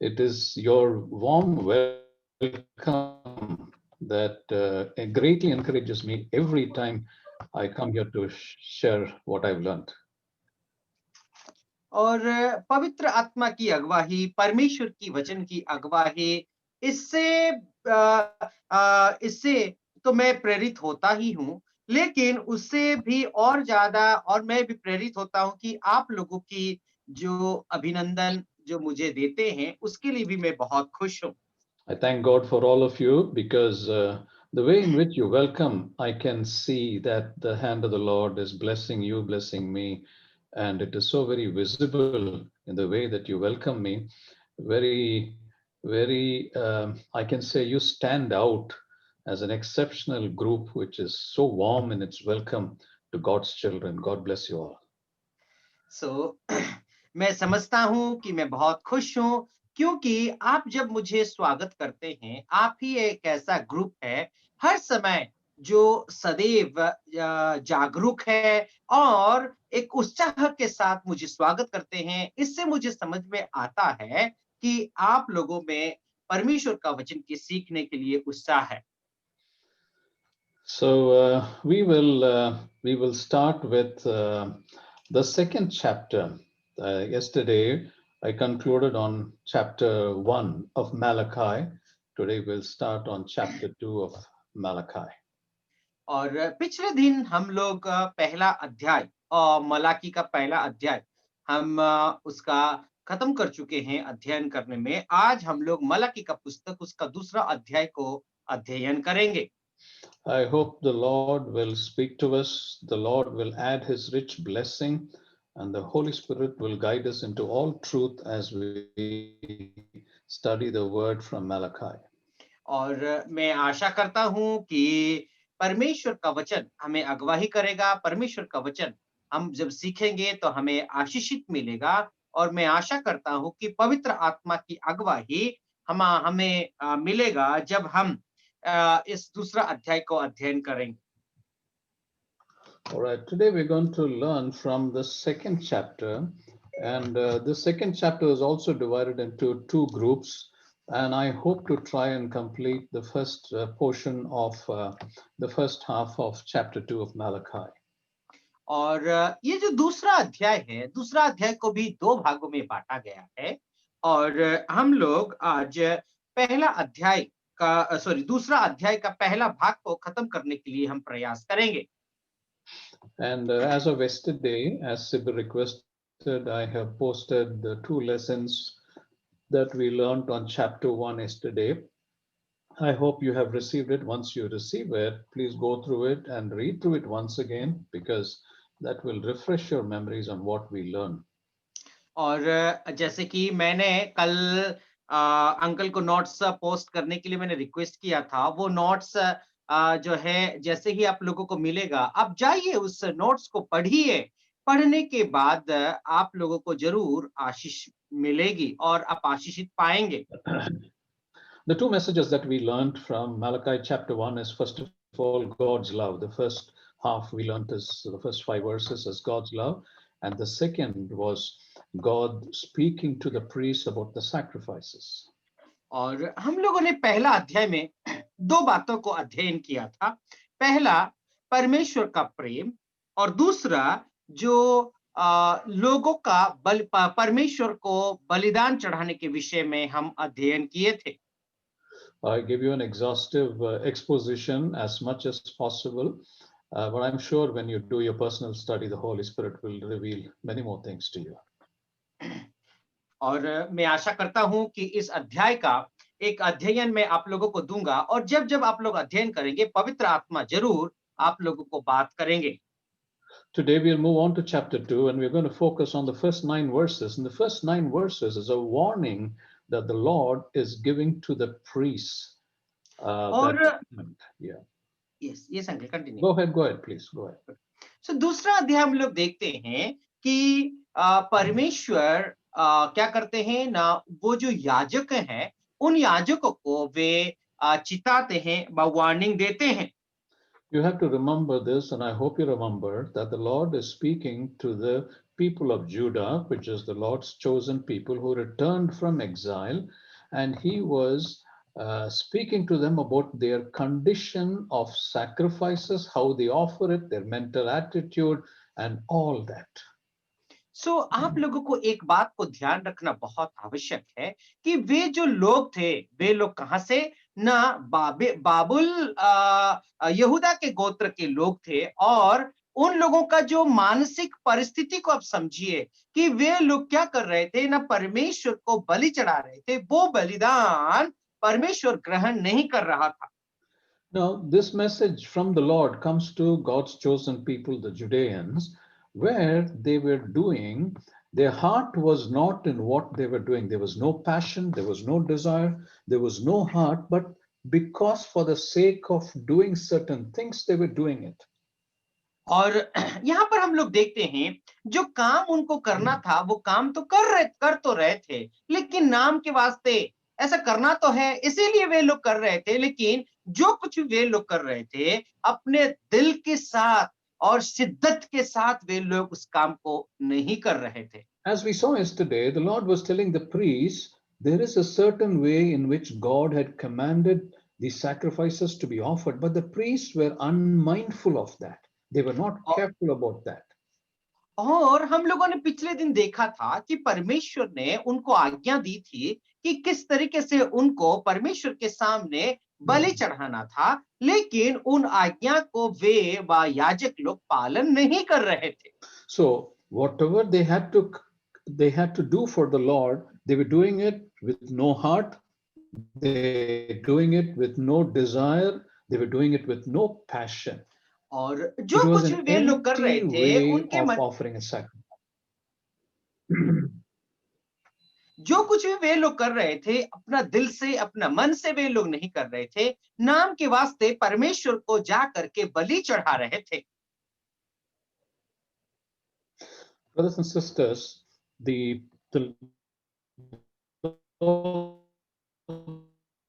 It is your warm welcome that greatly encourages me every time I come here to share what I've learned. और पवित्र आत्मा की अगुवाई, परमेश्वर की वचन की अगुवाई, इससे तो मैं प्रेरित होता ही हूँ, लेकिन उससे भी और ज्यादा और मैं भी प्रेरित होता हूँ कि आप लोगों की जो अभिनंदन जो मुझे देते हैं, उसके लिए भी मैं बहुत खुश हूँ। I thank God for all of you because the way in which you welcome, I can see that the hand of the Lord is blessing you, blessing me, and it is so very visible in the way that you welcome me. Very, very, I can say you stand out as an exceptional group which is so warm in its welcome to God's children. God bless you all. सो मैं समझता हूँ कि मैं बहुत खुश हूँ, क्योंकि आप जब मुझे स्वागत करते हैं, आप ही एक ऐसा ग्रुप है हर समय जो सदैव जागरूक है और एक उत्साह के साथ मुझे स्वागत करते हैं। इससे मुझे समझ में आता है कि आप लोगों में परमेश्वर का वचन की सीखने के लिए उत्साह है। So we will start with the second chapter. Yesterday I concluded on chapter 1 of Malachi. Today we'll start on chapter 2 of Malachi. और पिछले दिन हम लोग पहला अध्याय और मलाकी का पहला अध्याय हम उसका खत्म कर चुके हैं अध्ययन करने में। आज हम लोग मलाकी का पुस्तक उसका दूसरा अध्याय को अध्ययन करेंगे। I hope the Lord will speak to us. The Lord will add his rich blessing, and the Holy Spirit will guide us into all truth as we study the word from Malachi. और मैं आशा करता हूं कि परमेश्वर का वचन हमें अगुवाई करेगा। परमेश्वर का वचन हम जब सीखेंगे तो हमें आशीषित मिलेगा। और मैं आशा करता हूं कि पवित्र आत्मा की अगुवाई हमें मिलेगा जब हम इस दूसरा अध्याय को अध्ययन करेंगे। All right, today we're going to learn from the second chapter, and the second chapter is also divided into two groups, and I hope to try and complete the first portion of the first half of chapter 2 of Malachi. और ये जो दूसरा अध्याय है, दूसरा अध्याय को भी दो भागों में बांटा गया है। और हम लोग आज पहला अध्याय का दूसरा अध्याय का पहला भाग को खत्म करने के लिए हम प्रयास करेंगे। And as of yesterday, as Sibyl requested, I have posted the two lessons that we learned on chapter 1 yesterday. I hope you have received it. Once you receive it, please go through it and read through it once again, because that will refresh your memories on what we learned. और जैसे कि मैंने कल uncle को notes post करने के लिए मैंने रिक्वेस्ट किया था, वो नोट्स जो है जैसे ही आप लोगों को मिलेगा, आप जाइए उस नोट्स को पढ़िए। पढ़ने के बाद आप लोगों को जरूर आशीष मिलेगी और आप आशीषित पाएंगे। The two messages that we learned from Malachi chapter 1 is, first of all, God's love. The first half we learned is the first 5 verses as God's love. And the second was God speaking to the priests about the sacrifices. और हम लोगों ने पहला अध्याय में दो बातों को अध्ययन किया था। पहला परमेश्वर का प्रेम और दूसरा जो लोगों का परमेश्वर को बलिदान चढ़ाने के विषय में हम अध्ययन किए थे। I give you an exhaustive exposition as much as possible, but I'm sure when you do your personal study, the Holy Spirit will reveal many more things to you. और मैं आशा करता हूं कि इस अध्याय का एक अध्ययन मैं आप लोगों को दूंगा, और जब जब आप लोग अध्ययन करेंगे, पवित्र आत्मा जरूर आप लोगों को बात करेंगे। Today we'll move on to chapter 2, and we're going to focus on the first 9 verses. And the first 9 verses is a warning that the Lord is giving to the priests. और Yeah. Yes uncle continue. Go ahead, please. Go ahead. सो दूसरा अध्याय हम लोग देखते हैं कि परमेश्वर क्या करते हैं ना, वो जो याजक हैं, उन याजकों को वे चिताते हैं, वार्निंग देते हैं। You have to remember this, and I hope you remember that the Lord is speaking to the people of Judah, which is the Lord's chosen people who returned from exile, and he was speaking to them about their condition of sacrifices, how they offer it, their mental attitude, and all that. आप लोगों को एक बात को ध्यान रखना बहुत आवश्यक है कि वे जो लोग थे, वे लोग कहां से, ना बाबुल यहूदा के गोत्र के लोग थे, और उन लोगों का जो मानसिक परिस्थिति को आप समझिए कि वे लोग क्या कर रहे थे, ना परमेश्वर को बलि चढ़ा रहे थे, वो बलिदान परमेश्वर ग्रहण नहीं कर रहा था। Now, this message from the Lord comes to God's chosen people, the Judeans, where they were doing, their heart was not in what they were doing. There was no passion, there was no desire, there was no heart, but because for the sake of doing certain things, they were doing it. और यहाँ पर हम लोग देखते हैं, जो काम उनको करना था वो काम तो कर तो रहे थे, लेकिन नाम के वास्ते ऐसा करना तो है, इसीलिए वे लोग कर रहे थे, लेकिन जो कुछ वे लोग कर रहे थे अपने दिल के साथ और शिद्दत के साथ वे लोग उस काम को नहीं कर रहे थे। As we saw yesterday, the Lord was telling the priests there is a certain way in which God had commanded the sacrifices to be offered, but the priests were unmindful of that. They were not careful about that. और हम लोगों ने पिछले दिन देखा था कि परमेश्वर ने उनको आज्ञा दी थी कि किस तरीके से उनको परमेश्वर के सामने बलि चढ़ाना था, लेकिन उन आज्ञा को वे व याजक लोग पालन नहीं कर रहे थे। So whatever they had to do for the Lord, they were doing it with no heart, they were doing it with no desire, they were doing it with no passion. और It जो was कुछ भी an वे लोग कर रहे empty थे way उनके of मन, offering a sacrifice. जो कुछ भी वे लोग कर रहे थे अपना दिल से, अपना मन से वे लोग नहीं कर रहे थे, नाम के वास्ते परमेश्वर को जा करके बलि चढ़ा रहे थे। Brothers and sisters, the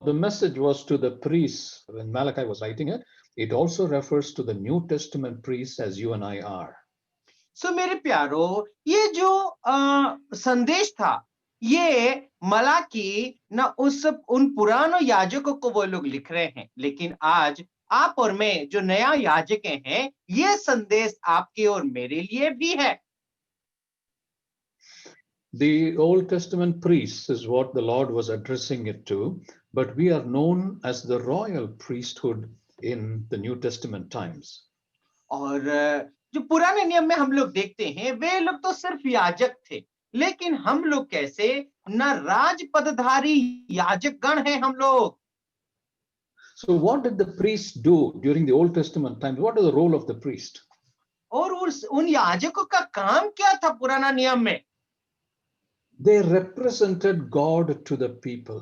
message was to the priests when Malachi was writing it. It also refers to the New Testament priests as you and I are. सो मेरे प्यारो, ये जो संदेश था, ये मलाकी ना उन पुरानो याजकों को वो लोग लिख रहे हैं, लेकिन आज आप और मैं जो नया याजक हैं, ये संदेश आपके और मेरे लिए भी है। The Old Testament priests is what the Lord was addressing it to, but we are known as the royal priesthood in the New Testament times. और जो पुराने नियम में हम लोग देखते हैं, वे लोग तो सिर्फ याजक थे, लेकिन हम लोग कैसे, ना राज पदधारी याजक गण हैं हम लोग। So what did the priests do during the Old Testament times? What is the role of the priest? और उन याजकों का काम क्या था पुराना नियम में? They represented God to the people.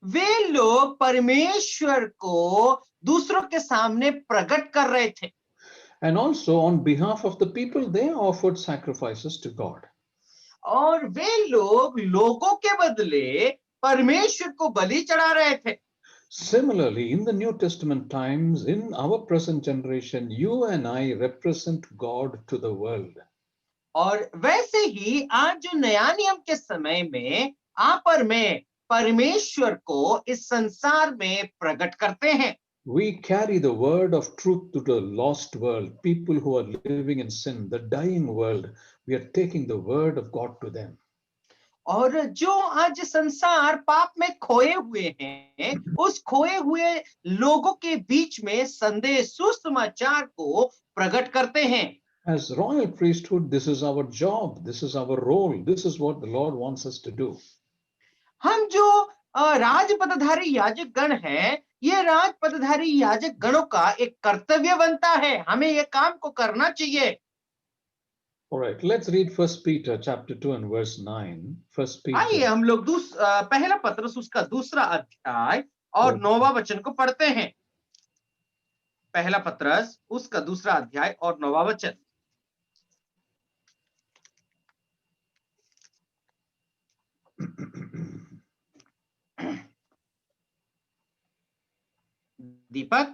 वे लोग परमेश्वर को दूसरों के सामने प्रकट कर रहे थे, And also on behalf of the people, they offered sacrifices to God. और वे लोग लोगों के बदले परमेश्वर को बलि चढ़ा रहे थे। Similarly, in the New Testament times, in our present generation, you and I represent God to the world. और वैसे ही आज जो नया नियम के समय में आप और मैं परमेश्वर को इस संसार में प्रकट करते हैं। We carry the word of truth to the lost world, people who are living in sin, the dying world. We are taking the word of God to them. और जो आज संसार पाप में खोए हुए हैं, उस खोए हुए लोगों के बीच में संदेश, सुसमाचार को प्रकट करते हैं। As royal priesthood, this is our job, this is our role, this is what the Lord wants us to do. हम जो राज पदधारी याजक गण हैं, ये राज पदधारी याजक गणों का एक कर्तव्य बनता है, हमें ये काम को करना चाहिए। All right, let's read 1 Peter chapter 2 and verse 9. 1 आइए Peter. हम लोग पहला पत्रस उसका दूसरा अध्याय और 9वां वचन को पढ़ते हैं। पहला पत्रस उसका दूसरा अध्याय और 9वां वचन। Deepak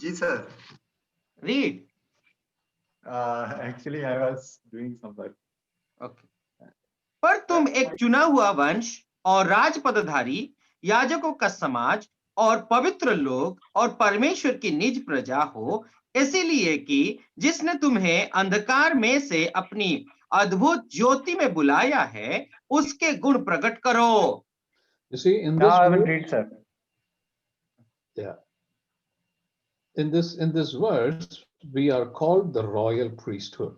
ji sir. Read. Actually, I was doing some work. Okay. पर तुम एक चुना हुआ वंश और राज पदधारी, याजकों का समाज और पवित्र लोग और परमेश्वर की निज प्रजा हो, इसीलिए कि जिसने तुम्हें अंधकार में से अपनी अद्भुत ज्योति में बुलाया है, उसके गुण प्रकट करो। You see, in Now this I will verse, read, sir. yeah, in this verse, we are called the royal priesthood.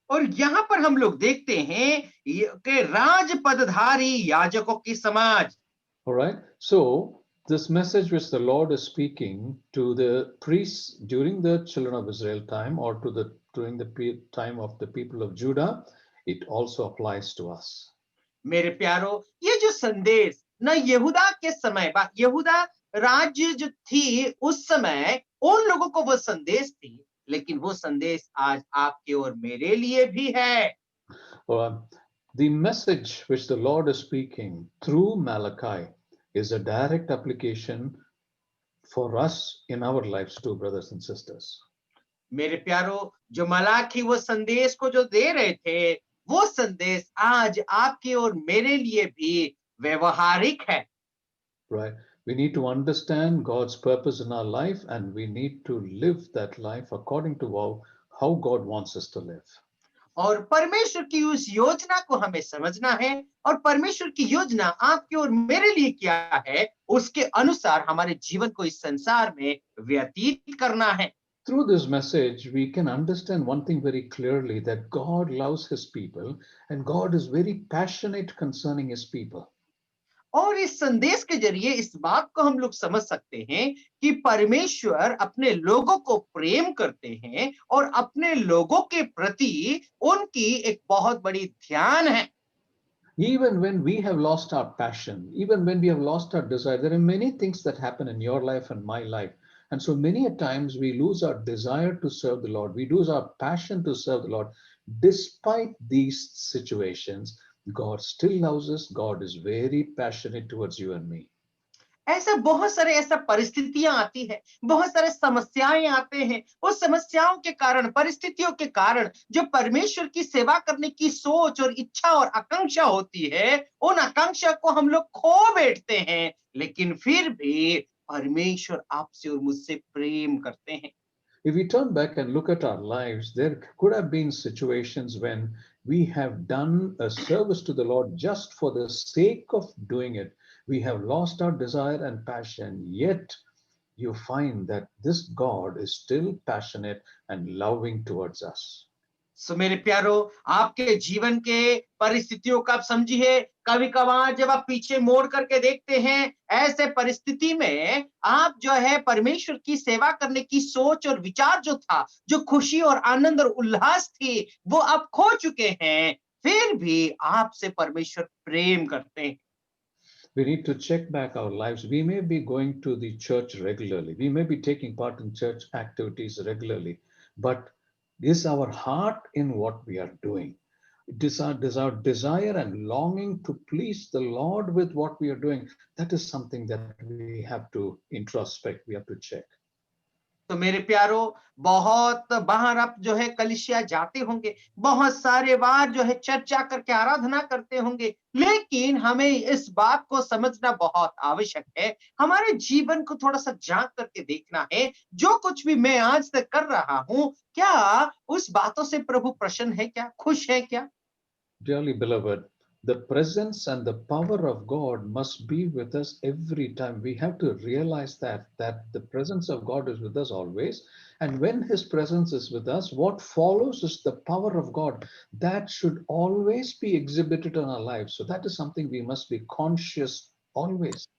और यहाँ पर हम लोग देखते हैं कि राज पदधारी याजकों की समाज। All right. So this message which the Lord is speaking to the priests during the children of Israel time, or during the time of the people of Judah, it also applies to us. मेरे प्यारो, ये जो संदेश न यहूदा के समय यहूदा राज्य जो थी उस समय, उन लोगों को वो संदेश थी, लेकिन वो संदेश आज आपके और मेरे लिए भी है। The message which the Lord is speaking through Malachi is a direct application for us in our lives too, brothers and sisters. मेरे प्यारो, जो मलाखी वो संदेश को जो दे रहे थे, वो संदेश आज आपके और मेरे लिए भी व्यवहारिक है। Right? We need to understand God's purpose in our life, and we need to live that life according to how God wants us to live. और परमेश्वर की उस योजना को हमें समझना है, और परमेश्वर की योजना आपके और मेरे लिए क्या है, उसके अनुसार हमारे जीवन को इस संसार में व्यतीत करना है। Through this message, we can understand one thing very clearly, that God loves his people and God is very passionate concerning his people. और इस संदेश के जरिए इस बात को हम लोग समझ सकते हैं कि परमेश्वर अपने लोगों को प्रेम करते हैं और अपने लोगों के प्रति उनकी एक बहुत बड़ी ध्यान है। Even when we have lost our passion, even when we have lost our desire, there are many things that happen in your life and my life. And so many a times we lose our desire to serve the Lord. We lose our passion to serve the Lord. Despite these situations, God still loves us. God is very passionate towards you and me. ऐसा बहुत सारे ऐसा परिस्थितियां आती है, बहुत सारे समस्याएं आते हैं। उस समस्याओं के कारण, परिस्थितियों के कारण जो परमेश्वर की सेवा करने की सोच और इच्छा और आकांक्षा होती है, उन आकांक्षा को हम लोग खो बैठते हैं, लेकिन फिर भी परमेश्वर आपसे और मुझसे प्रेम करते हैं। If we turn back and look at our lives, there could have been situations when we have done a service to the Lord just for the sake of doing it. We have lost our desire and passion, yet you find that this God is still passionate and loving towards us. सो मेरे प्यारो, आपके जीवन के परिस्थितियों का आप समझिए, कभी कभार जब आप पीछे मोड़ करके देखते हैं, ऐसे परिस्थिति में आप जो है परमेश्वर की सेवा करने की सोच और विचार जो था, जो खुशी और आनंद और उल्लास थी, वो आप खो चुके हैं। फिर भी आपसे परमेश्वर प्रेम करते हैं। We need to check back our lives. We may be going to the church regularly. We may be taking part in church activities regularly, but is our heart in what we are doing? Does our desire and longing to please the Lord with what we are doing? That is something that we have to introspect. We have to check. तो मेरे प्यारो, बहुत बाहर आप जो है कलीसिया जाते होंगे, बहुत सारे बार जो है चर्च जा करके आराधना करते होंगे, लेकिन हमें इस बात को समझना बहुत आवश्यक है। हमारे जीवन को थोड़ा सा जांच करके देखना है, जो कुछ भी मैं आज तक कर रहा हूं, क्या उस बातों से प्रभु प्रसन्न है, क्या खुश है क्या? Dearly beloved, the presence and the power of God must be with us every time. We have to realize that the presence of God is with us always. And when his presence is with us, what follows is the power of God that should always be exhibited in our lives. So that is something we must be conscious always.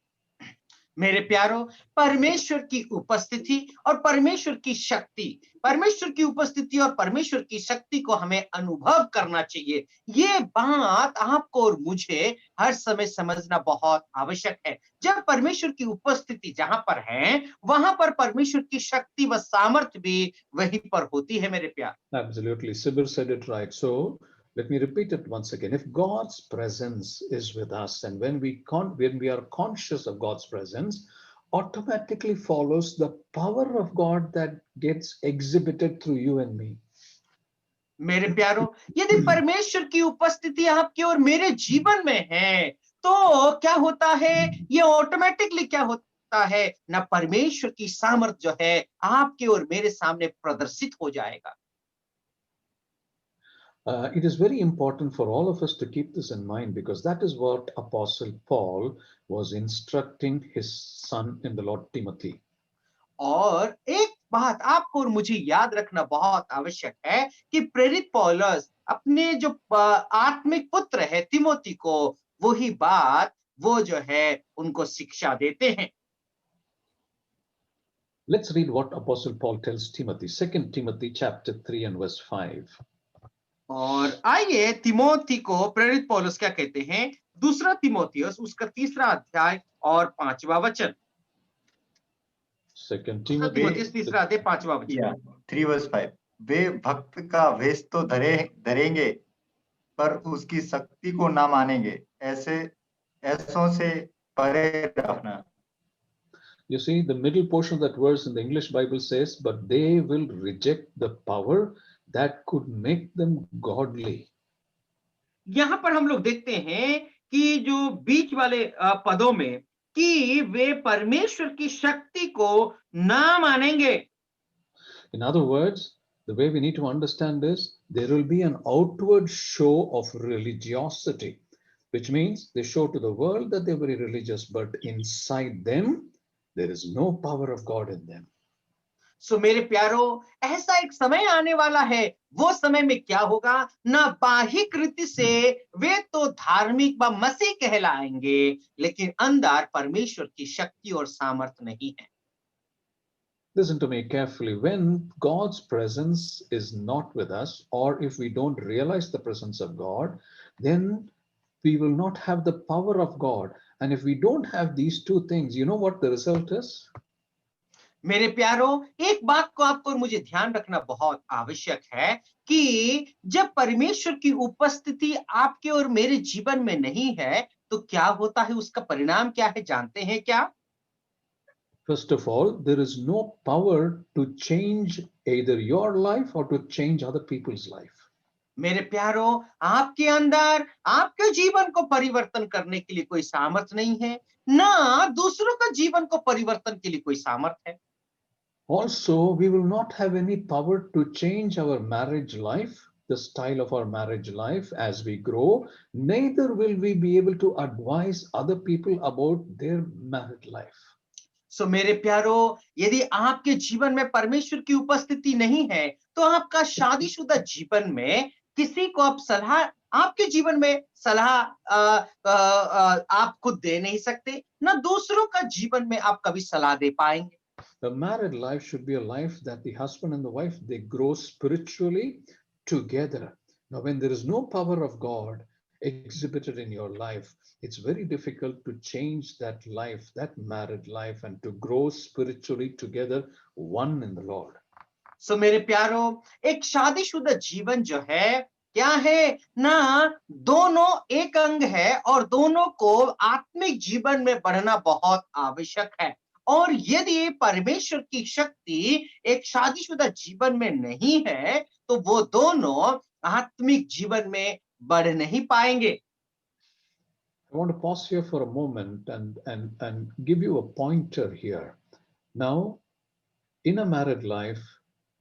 मेरे प्यारो, परमेश्वर की उपस्थिति और परमेश्वर की शक्ति, परमेश्वर की उपस्थिति और परमेश्वर की शक्ति को हमें अनुभव करना चाहिए। ये बात आपको और मुझे हर समय समझना बहुत आवश्यक है। जब परमेश्वर की उपस्थिति जहां पर है, वहां पर परमेश्वर की शक्ति व सामर्थ्य भी वहीं पर होती है मेरे प्यार। Absolutely. Sibyl said it right. So let me repeat it once again. If God's presence is with us, and when we are conscious of God's presence, automatically follows the power of God that gets exhibited through you and me. मेरे प्यारो, यदि परमेश्वर की उपस्थिति आपके और मेरे जीवन में है, तो क्या होता है, ये ऑटोमेटिकली क्या होता है ना, परमेश्वर की सामर्थ जो है आपके और मेरे सामने प्रदर्शित हो जाएगा। It is very important for all of us to keep this in mind because that is what Apostle Paul was instructing his son in the Lord Timothy. और एक बात आपको और मुझे याद रखना बहुत आवश्यक है कि प्रेरित पौलुस अपने जो आत्मिक पुत्र है तिमोथी को वही बात वो जो है उनको शिक्षा देते हैं। Let's read what Apostle Paul tells Timothy, 2 Timothy chapter 3 and verse 5. और आइए तिमोथी को प्रेरित पौलुस क्या कहते हैं, दूसरा तिमोथियुस उसका 3रा अध्याय और 5वां वचन। 2 दूसरा Timothy, तिमोथियुस 3रा अध्याय 5वां वचन। Yeah, 3 verse 5. वे भक्त का वेश तो धरेंगे, पर उसकी शक्ति को ना मानेंगे, ऐसों से परे रहना। you see, the middle portion of that verse in the English Bible says, but they will reject the power that could make them godly. यहां पर हम लोग देखते हैं कि जो बीच वाले पदों में कि वे परमेश्वर की शक्ति को ना मानेंगे। In other words, the way we need to understand is there will be an outward show of religiosity, which means they show to the world that they're very religious, but inside them, there is no power of God in them. सो मेरे प्यारो, ऐसा एक समय आने वाला है, वो समय में क्या होगा ना, बाहिक रीति से वे तो धार्मिक व मसीह कहलाएंगे, लेकिन अंदर परमेश्वर की शक्ति और सामर्थ नहीं है। Listen to me carefully. When God's presence is not with us, or if we don't realize the presence of God, then we will not have the power of God. And if we don't have these two things, you know what the result is? मेरे प्यारो, एक बात को आपको और मुझे ध्यान रखना बहुत आवश्यक है कि जब परमेश्वर की उपस्थिति आपके और मेरे जीवन में नहीं है, तो क्या होता है, उसका परिणाम क्या है, जानते हैं क्या? First of all, there is no power to change either your life or to change other people's life. मेरे प्यारो, आपके अंदर आपके जीवन को परिवर्तन करने के लिए कोई सामर्थ नहीं है, ना दूसरों का जीवन को परिवर्तन के लिए कोई सामर्थ है। Also, we will not have any power to change our marriage life, the style of our marriage life as we grow. Neither will we be able to advise other people about their married life. सो मेरे प्यारो, यदि आपके जीवन में परमेश्वर की उपस्थिति नहीं है, तो आपका शादीशुदा जीवन में किसी को आप सलाह, आपके जीवन में सलाह आप खुद दे नहीं सकते, ना दूसरों का जीवन में आप कभी सलाह दे पाएंगे। The married life should be a life that the husband and the wife, they grow spiritually together. Now, when there is no power of God exhibited in your life, it's very difficult to change that life, that married life, and to grow spiritually together, one in the Lord. सो मेरे प्यारो, एक शादीशुदा जीवन जो है क्या है ना, दोनों एक अंग है और दोनों को आत्मिक जीवन में बढ़ना बहुत आवश्यक है। और यदि परमेश्वर की शक्ति एक शादीशुदा जीवन में नहीं है, तो वो दोनों आत्मिक जीवन में बढ़ नहीं पाएंगे। I want to pause here for a moment and give you a pointer here. Now, in a married life,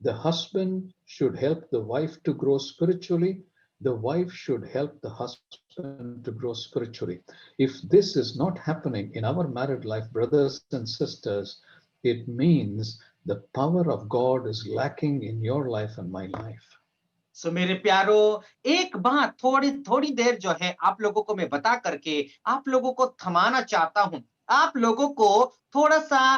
the husband should help the wife to grow spiritually. The wife should help the husband to grow spiritually. If this is not happening in our married life, brothers and sisters, it means the power of God is lacking in your life and my life. सो मेरे प्यारो, एक बात थोड़ी थोड़ी देर जो है आप लोगों को मैं बता करके आप लोगों को थमाना चाहता हूं, आप लोगों को थोड़ा सा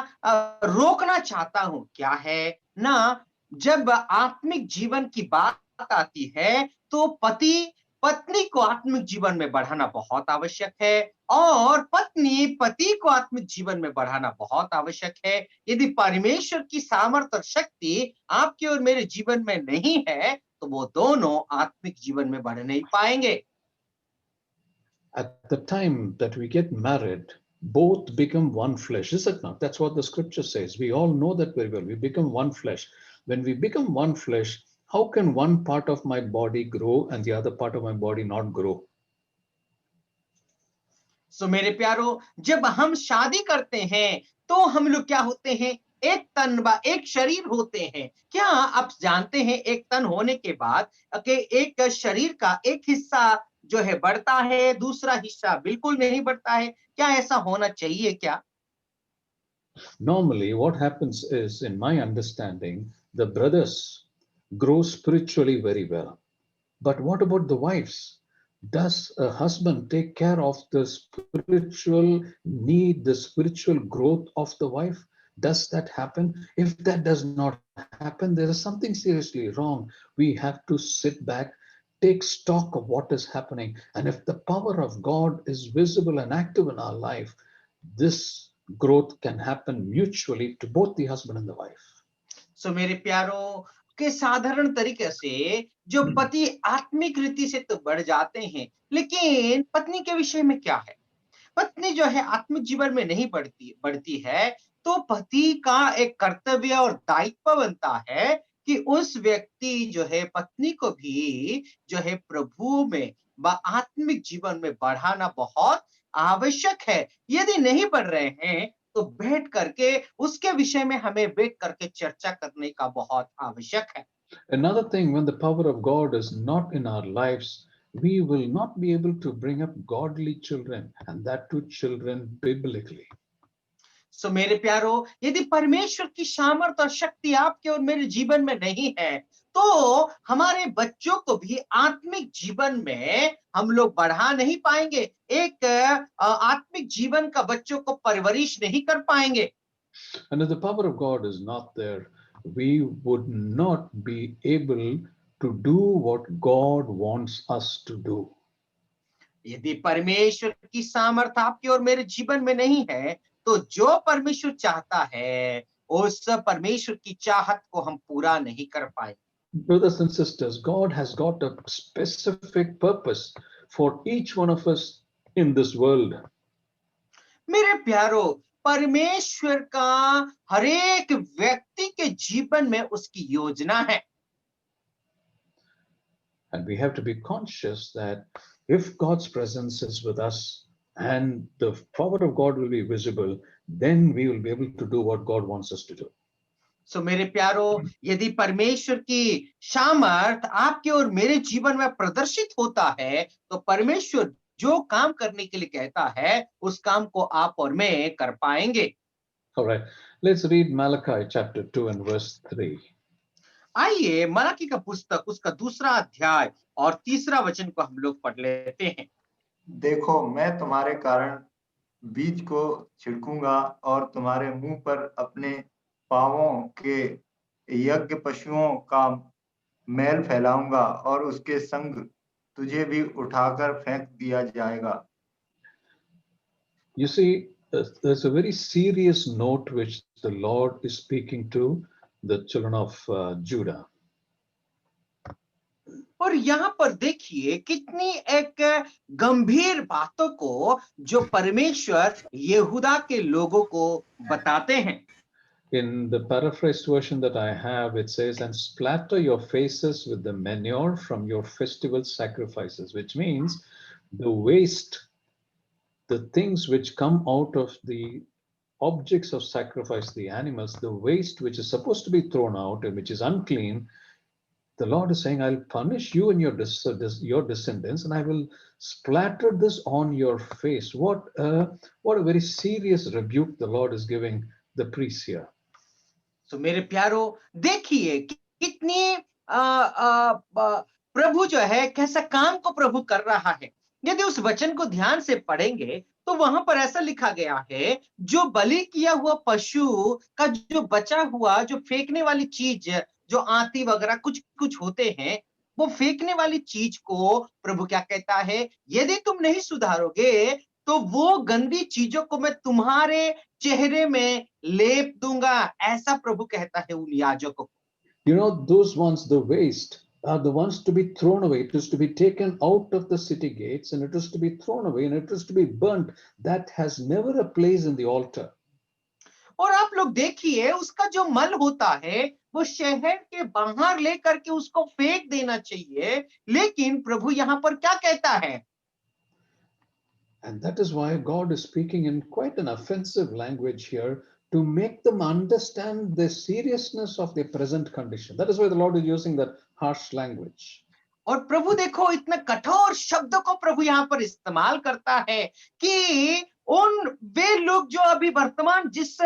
रोकना चाहता हूं। क्या है ना, जब आत्मिक जीवन की बात आती है, तो पति पत्नी को आत्मिक जीवन में बढ़ाना बहुत आवश्यक है और पत्नी पति को आत्मिक जीवन में बढ़ाना बहुत आवश्यक है। यदि परमेश्वर की सामर्थ और शक्ति आपके और मेरे जीवन में नहीं है, तो वो दोनों आत्मिक जीवन में बढ़ नहीं पाएंगे। At the time that we get married, both become one flesh, is it not? That's what the scripture says. We all know that very well. We become one flesh. When we become one flesh, How can one part of my body grow and the other part of my body not grow? सो मेरे प्यारो, जब हम शादी करते हैं तो हम लोग क्या होते हैं? एक तन व एक शरीर होते हैं। क्या आप जानते हैं एक तन होने के बाद कि एक शरीर का एक हिस्सा जो है बढ़ता है, दूसरा हिस्सा बिल्कुल नहीं बढ़ता है? क्या ऐसा होना चाहिए क्या? Normally, what happens is, in my understanding, the brothers grow spiritually very well. But what about the wives? Does a husband take care of the spiritual need, the spiritual growth of the wife? Does that happen? If that does not happen, there is something seriously wrong. We have to sit back, take stock of what is happening. And if the power of God is visible and active in our life, this growth can happen mutually to both the husband and the wife. सो मेरे प्यारो, के साधारण तरीके से जो पति आत्मिक रीति से तो बढ़ जाते हैं, लेकिन पत्नी के विषय में क्या है? पत्नी जो है आत्मिक जीवन में नहीं बढ़ती बढ़ती है, तो पति का एक कर्तव्य और दायित्व बनता है कि उस व्यक्ति जो है पत्नी को भी जो है प्रभु में व आत्मिक जीवन में बढ़ाना बहुत आवश्यक है। यदि नहीं बढ़ रहे हैं तो बैठ करके उसके विषय में हमें बैठ करके चर्चा करने का बहुत आवश्यक है। Another thing, when the power of God is not in our lives, we will not be able to bring up godly children, and that too children biblically. सो मेरे प्यारो, यदि परमेश्वर की सामर्थ्य और शक्ति आपके और मेरे जीवन में नहीं है, तो हमारे बच्चों को भी आत्मिक जीवन में हम लोग बढ़ा नहीं पाएंगे। एक आत्मिक जीवन का बच्चों को परवरिश नहीं कर पाएंगे। And if the power of God is not there, we would not be able to do what God wants us to do. यदि परमेश्वर की सामर्थ्य आपके और मेरे जीवन में नहीं है, तो जो परमेश्वर चाहता है उस परमेश्वर की चाहत को हम पूरा नहीं कर पाएंगे। Brothers and sisters, God has got a specific purpose for each one of us in this world. मेरे प्यारो, परमेश्वर का हर एक व्यक्ति के जीवन में उसकी योजना है। And we have to be conscious that if God's presence is with us and the power of God will be visible, then we will be able to do what God wants us to do. सो मेरे प्यारो, यदि परमेश्वर की सामर्थ आपके और मेरे जीवन में प्रदर्शित होता है, तो परमेश्वर जो काम करने के लिए कहता है उस काम को आप और मैं कर पाएंगे। All right, let's read Malachi chapter 2 and verse 3. आइए मलाकी का पुस्तक उसका दूसरा अध्याय और तीसरा वचन को हम लोग पढ़ लेते हैं। देखो, मैं तुम्हारे कारण बीज को छिड़कूंगा और तुम्हारे मुंह पर अपने पांवों के यज्ञ पशुओं का मैल फैलाऊंगा और उसके संग तुझे भी उठाकर फेंक दिया जाएगा। You see, there's a very serious note which the Lord is speaking to the children of Judah. और यहाँ पर देखिए कितनी एक गंभीर बातों को जो परमेश्वर यहूदा के लोगों को बताते हैं। In the paraphrased version that I have, it says, and splatter your faces with the manure from your festival sacrifices, which means the waste, the things which come out of the objects of sacrifice, the animals, the waste which is supposed to be thrown out and which is unclean, the Lord is saying, I'll punish you and your descendants, and I will splatter this on your face. What a very serious rebuke the Lord is giving the priests here. तो मेरे प्यारो, देखिए कितनी प्रभु जो है कैसा काम को प्रभु कर रहा है। यदि उस वचन को ध्यान से पढ़ेंगे तो वहां पर ऐसा लिखा गया है, जो बलि किया हुआ पशु का जो बचा हुआ जो फेंकने वाली चीज, जो आंती वगैरह कुछ कुछ होते हैं, वो फेंकने वाली चीज को प्रभु क्या कहता है, यदि तुम नहीं सुधारोगे तो वो गंदी चीजों को मैं तुम्हारे चेहरे में लेप दूंगा, ऐसा प्रभु कहता है उन याजकों को। You know, those ones, the waste, are the ones to be thrown away. It is to be taken out of the city gates and it is to be thrown away and it is to be burnt. That has never a place in the altar. और आप लोग देखिए उसका जो मल होता है वो शहर के बाहर लेकर के उसको फेंक देना चाहिए। लेकिन प्रभु यहाँ पर क्या कहता है? And that is why God is speaking in quite an offensive language here to make them understand the seriousness of their present condition. That is why the Lord is using that harsh language. और प्रभु देखो इतने कठोर शब्दों को प्रभु यहाँ पर इस्तेमाल करता है कि उन वे लोग जो अभी वर्तमान जिस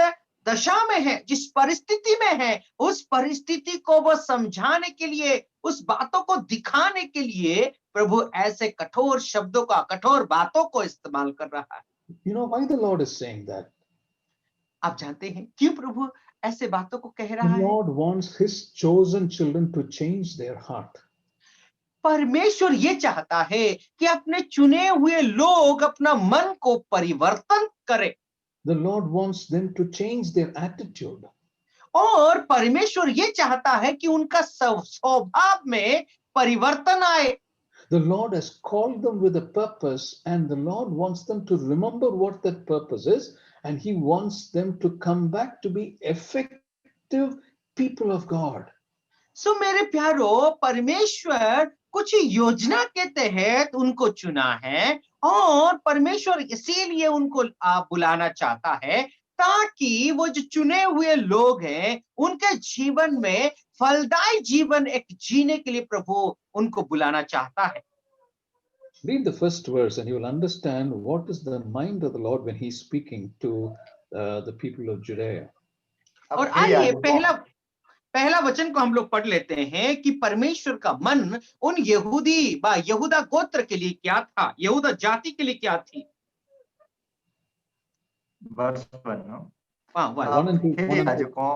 दशा में है, जिस परिस्थिति में है, उस परिस्थिति को वो समझाने के लिए, उस बातों को दिखाने के लिए प्रभु ऐसे कठोर शब्दों का, कठोर बातों को इस्तेमाल कर रहा है। You know why the Lord is saying that? आप जानते हैं क्यों प्रभु ऐसे बातों को कह The रहा है? Lord wants his chosen children to change their heart. परमेश्वर ये चाहता है कि अपने चुने हुए लोग अपना मन को परिवर्तन करें। The Lord wants them to change their attitude. और परमेश्वर ये चाहता है कि उनका स्वभाव में परिवर्तन आए। The Lord has called them with a purpose, and the Lord wants them to remember what that purpose is, and He wants them to come back to be effective people of God. सो मेरे प्यारो, परमेश्वर कुछ योजना के तहत उनको चुना है और परमेश्वर इसीलिए उनको बुलाना चाहता है ताकि वो जो चुने हुए लोग हैं उनके जीवन में फलदायी जीवन एक जीने के लिए प्रभु उनको बुलाना चाहता है। Read the first verse, and you will understand what is the mind of the Lord when He's speaking to the people of Judea. और आइए पहला वचन को हम लोग पढ़ लेते हैं कि परमेश्वर का मन उन यहूदी यहूदा गोत्र के लिए क्या था, यहूदा जाति के लिए क्या थी। वर्ष 1 वाह याजकों,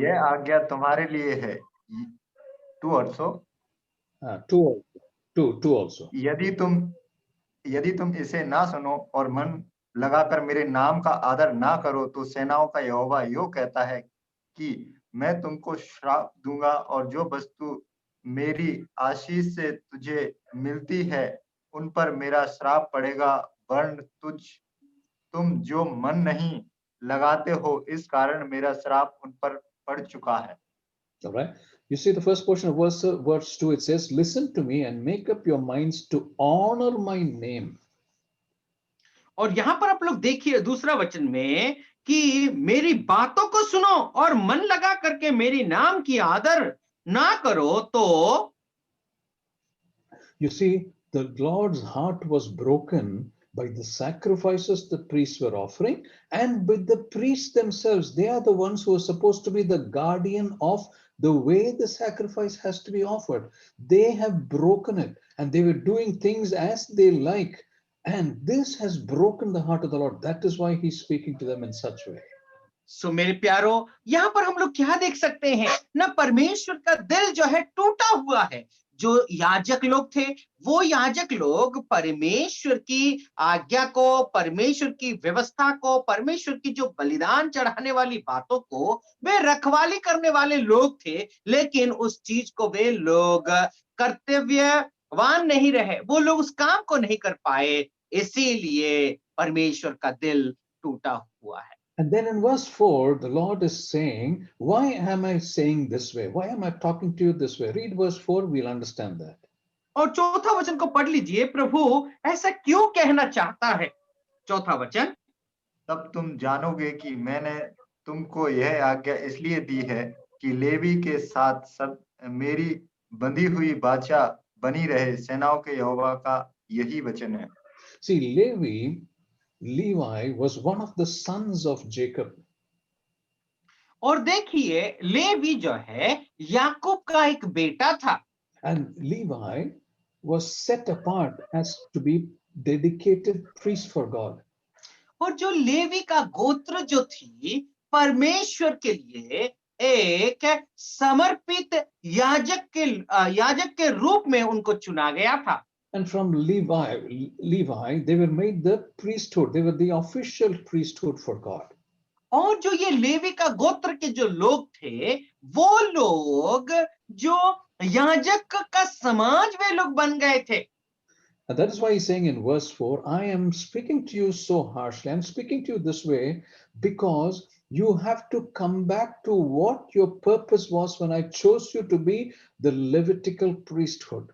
यह आज्ञा तुम्हारे लिए है। 2 also. 2 also. यदि तुम इसे ना सुनो और मन लगाकर मेरे नाम का आदर ना करो तो सेनाओं का यहोवा यो कहता है कि मैं तुमको श्राप दूंगा और जो वस्तु मेरी आशीष से तुझे मिलती है उन पर मेरा श्राप पड़ेगा, वरन तुम जो मन नहीं लगाते हो इस कारण मेरा श्राप उन पर पड़ चुका है। All right. You see the first portion of verse 2, it says, listen to me and make up your minds to honor my name. और यहां पर आप लोग देखिए दूसरा वचन में कि मेरी बातों को सुनो और मन लगा करके मेरी नाम की आदर ना करो तो। You see, the Lord's heart was broken by the sacrifices the priests were offering, and with the priests themselves. They are the ones who are supposed to be the guardian of the way the sacrifice has to be offered. They have broken it, and they were doing things as they like. And this has broken the heart of the Lord. That is why He's speaking to them in such a way. सो मेरे प्यारो, यहाँ पर हम लोग क्या देख सकते हैं ना, परमेश्वर का दिल जो है टूटा हुआ है। जो याजक लोग थे वो याजक लोग परमेश्वर की आज्ञा को, परमेश्वर की व्यवस्था को, परमेश्वर की जो बलिदान चढ़ाने वाली बातों को वे रखवाली करने वाले लोग थे, लेकिन उस चीज को वे लोग कर्तव्यवान नहीं रहे, वो लोग उस काम को नहीं कर पाए, इसीलिए परमेश्वर का दिल टूटा हुआ है। And then in verse 4, the Lord is saying, why am I saying this way? Why am I talking to you this way? Read verse 4, we'll understand that. और चौथा वचन को पढ़ लीजिए, प्रभु ऐसा क्यों कहना चाहता है। चौथा वचन, तब तुम जानोगे कि मैंने तुमको यह आज्ञा इसलिए दी है कि लेवी के साथ सब मेरी बंधी हुई बाचा बनी रहे, सेनाओं के यहोवा का यही वचन है। See, Levi was one of the sons of Jacob. और देखिए लेवी जो है याकूब का एक बेटा था। And Levi was set apart as to be dedicated priest for God. और जो लेवी का गोत्र जो थी परमेश्वर के लिए एक समर्पित याजक के रूप में उनको चुना गया था। And from Levi, they were made the priesthood. They were the official priesthood for God. और जो ये लेवी का गोत्र के जो लोग थे वो लोग जो याजक का समाज वे लोग बन गए थे। And that is why he's saying in verse 4, I am speaking to you so harshly. I'm speaking to you this way because You have to come back to what your purpose was when I chose you to be the Levitical priesthood.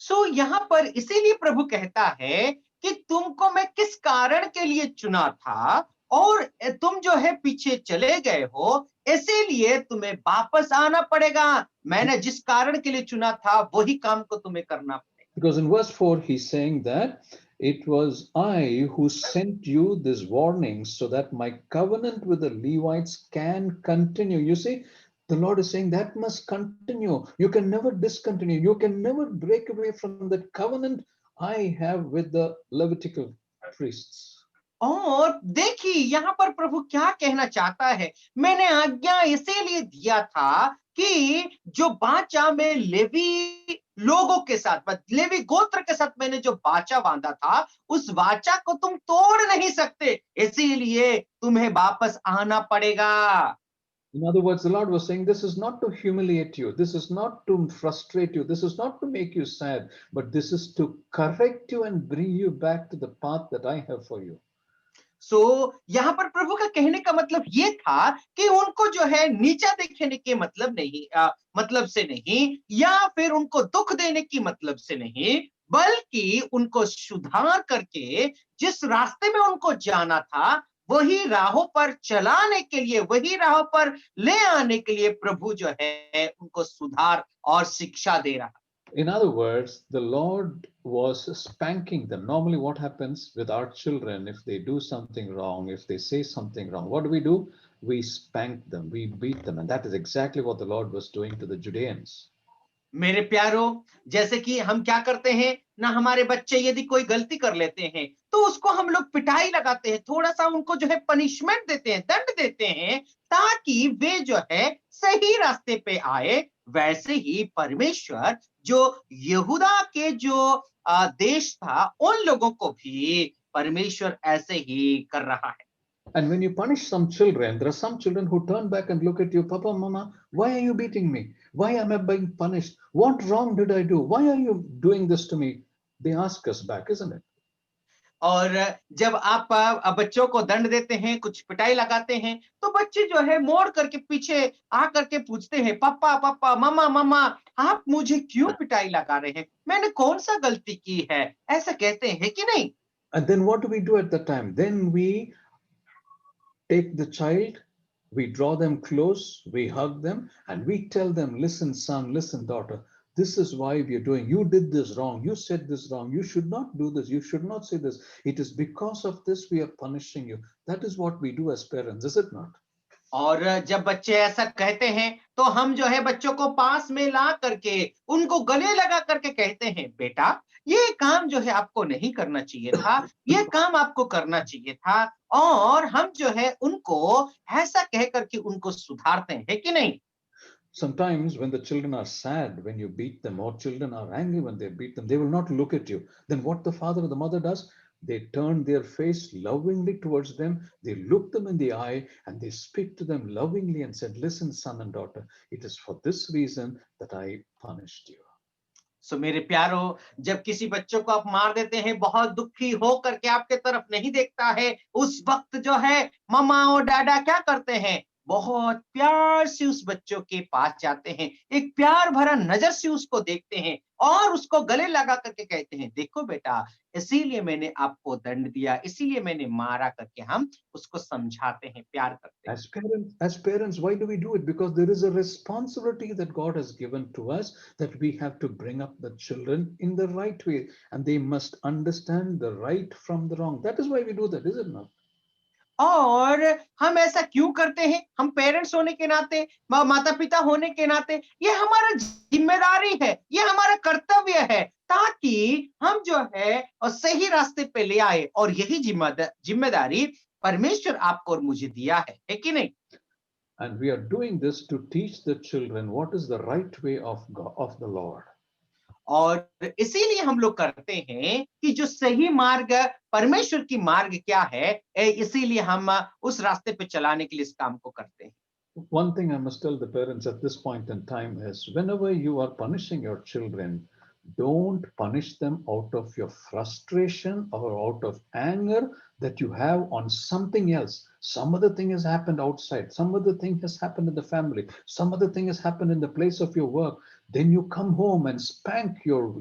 सो यहाँ पर इसीलिए प्रभु कहता है कि तुमको मैं किस कारण के लिए चुना था और तुम जो है पीछे चले गए हो, इसीलिए तुम्हें वापस आना पड़ेगा। मैंने जिस कारण के लिए चुना था वही काम को तुम्हें करना पड़ेगा। Because in verse 4, he's saying that it was I who sent you this warning so that my covenant with the Levites can continue. You see, the Lord is saying that must continue. You can never discontinue. You can never break away from that covenant I have with the Levitical priests. और देखिए यहाँ पर प्रभु क्या कहना चाहता है, मैंने आज्ञा इसीलिए दिया था कि जो वाचा में लेवी लोगों के साथ, लेवी गोत्र के साथ मैंने जो वाचा बांधा था, उस वाचा को तुम तोड़ नहीं सकते, इसीलिए तुम्हें वापस आना पड़ेगा। In other words, the Lord was saying, this is not to humiliate you. This is not to frustrate you. This is not to make you sad, but this is to correct you and bring you back to the path that I have for you. सो यहाँ पर प्रभु का कहने का मतलब ये था कि उनको जो है नीचा देखने के मतलब नहीं, मतलब से नहीं, या फिर उनको दुख देने की मतलब से नहीं, बल्कि उनको सुधार करके जिस रास्ते में उनको जाना था वही राहों पर चलाने के लिए, वही राहों पर ले आने के लिए प्रभु जो है उनको सुधार और शिक्षा दे रहा। In other words, the Lord was spanking them. Normally, what happens with our children if they do something wrong, if they say something wrong, what do? We spank them, we beat them. And that is exactly what the Lord was doing to the Judeans. मेरे प्यारो, जैसे कि हम क्या करते हैं ना, हमारे बच्चे यदि कोई गलती कर लेते हैं तो उसको हम लोग पिटाई लगाते हैं, थोड़ा सा उनको जो है पनिशमेंट देते हैं, दंड देते हैं, ताकि वे जो है सही रास्ते पे आए। वैसे ही परमेश्वर जो यहूदा के जो देश था, उन लोगों को भी परमेश्वर ऐसे ही कर रहा है। And when you punish some children, there are some children who turn back and look at you, Papa, Mama, why are you beating me? Why am I being punished? What wrong did I do? Why are you doing this to me? They ask us back, isn't it? और जब आप बच्चों को दंड देते हैं, कुछ पिटाई लगाते हैं, तो बच्चे जो है मोड़ करके पीछे आ करके पूछते हैं, पापा पापा, मम्मा मम्मा, आप मुझे क्यों पिटाई लगा रहे हैं? मैंने कौन सा गलती की है? ऐसा कहते हैं कि नहीं? And then what do we do at the time? Then we take the child, we draw them close, we hug them, and we tell them, listen, son, listen, daughter, this is why we are doing. You did this wrong. You said this wrong. You should not do this. You should not say this. It is because of this we are punishing you. That is what we do as parents, is it not? और जब बच्चे ऐसा कहते हैं तो हम जो है बच्चों को पास में ला करके उनको गले लगा करके कहते हैं, बेटा ये काम जो है आपको नहीं करना चाहिए था, ये काम आपको करना चाहिए था। और हम जो है उनको ऐसा कह करके उनको सुधारते हैं कि नहीं? Sometimes when the children are sad, when you beat them, or children are angry when they beat them, they will not look at you. Then what the father or the mother does? They turn their face lovingly towards them. They look them in the eye and they speak to them lovingly and said, listen, son and daughter, it is for this reason that I punished you. सो मेरे प्यारो, जब किसी बच्चों को आप मार देते हैं, बहुत दुखी हो करके आपके तरफ नहीं देखता है, उस वक्त जो है मम्मा और डाडा क्या करते हैं? बहुत प्यार से उस बच्चों के पास जाते हैं, एक प्यार भरा नजर से उसको देखते हैं और उसको गले लगा करके कहते हैं, देखो बेटा, इसीलिए मैंने आपको दंड दिया, इसीलिए मैंने मारा, करके हम उसको समझाते हैं, प्यार करते हैं। As parents, why do we do it? Because there is a responsibility that God has given to us, that we have to bring up the children in the right way, and they must understand the right from the wrong. That is why we do that, is it not? और हम ऐसा क्यों करते हैं? हम parents होने के नाते, माता पिता होने के नाते, ये हमारा जिम्मेदारी है, ये हमारा कर्तव्य है, ताकि हम जो है और सही रास्ते पे ले आए। और यही जिम्मेदारी परमेश्वर आपको और मुझे दिया है कि नहीं? And we are doing this to teach the children what is the right way of God, of the Lord. और इसीलिए हम लोग करते हैं कि जो सही मार्ग, परमेश्वर की मार्ग क्या है, इसीलिए हम उस रास्ते पे चलाने के लिए इस काम को करते हैं। One thing I must tell the parents at this point in time is, whenever you are punishing your children, Don't punish them out of your frustration or out of anger that you have on something else. Some other thing has happened outside. Some other thing has happened in the family. Some other thing has happened in the place of your work. Then you come home and spank your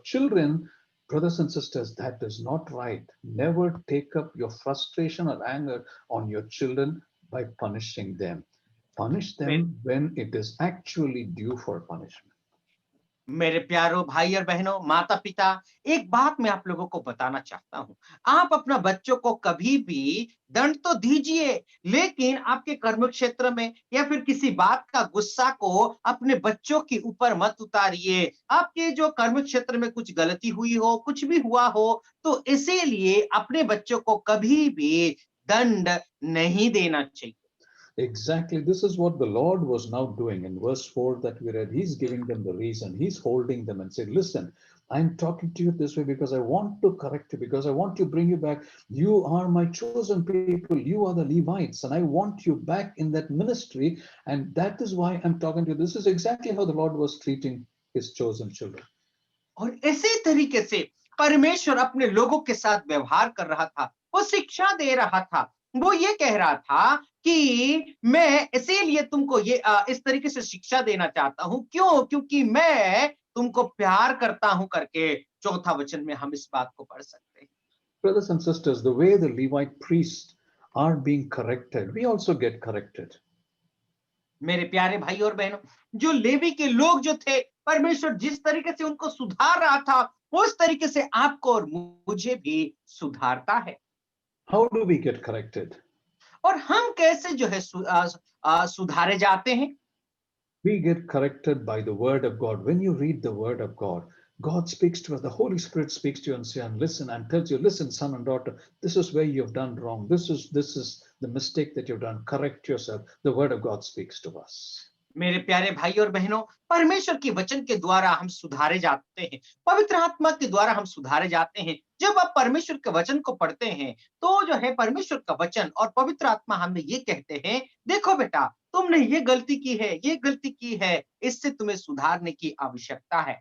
children. Brothers and sisters, that is not right. Never take up your frustration or anger on your children by punishing them. Punish them when it is actually due for punishment. मेरे प्यारो भाई और बहनों, माता पिता, एक बात मैं आप लोगों को बताना चाहता हूं। आप अपना बच्चों को कभी भी दंड तो दीजिए, लेकिन आपके कर्म क्षेत्र में या फिर किसी बात का गुस्सा को अपने बच्चों के ऊपर मत उतारिए। आपके जो कर्म क्षेत्र में कुछ गलती हुई हो, कुछ भी हुआ हो, तो इसीलिए अपने बच्चों को कभी भी दंड नहीं देना चाहिए। Exactly. This is what the Lord was now doing in verse 4 that we read. He's giving them the reason. He's holding them and said, listen, I'm talking to you this way because I want to correct you, because I want to bring you back. You are my chosen people. You are the Levites, and I want you back in that ministry. And that is why I'm talking to you. This is exactly how the Lord was treating his chosen children. और इसी तरीके से परमेश्वर अपने लोगों के साथ व्यवहार कर रहा था, वो शिक्षा दे रहा था। वो ये कह रहा था कि मैं इसीलिए तुमको ये इस तरीके से शिक्षा देना चाहता हूं। क्यों? क्योंकि मैं तुमको प्यार करता हूं करके चौथा वचन में हम इस बात को पढ़ सकते हैं। Brothers and sisters, the way the Levite priests are being corrected, we also get corrected. मेरे प्यारे भाई और बहनों, जो लेवी के लोग जो थे, परमेश्वर जिस तरीके से उनको सुधार रहा था, उस तरीके से आपको और मुझे भी सुधारता है। How do we get corrected? और हम कैसे जो है सुधारे जाते हैं? We get corrected by the word of God. When you read the word of God, God speaks to us. The Holy Spirit speaks to you and says, and listen, and tells you, listen, son and daughter, this is where you've done wrong. This is the mistake that you've done. Correct yourself. The word of God speaks to us. मेरे प्यारे भाई और बहनों, परमेश्वर के वचन के द्वारा हम सुधारे जाते हैं, पवित्र आत्मा के द्वारा हम सुधारे जाते हैं। जब आप परमेश्वर के वचन को पढ़ते हैं, तो जो है परमेश्वर का वचन और पवित्र आत्मा हमें ये कहते हैं, देखो बेटा, तुमने ये गलती की है, ये गलती की है, इससे तुम्हें सुधारने की आवश्यकता है।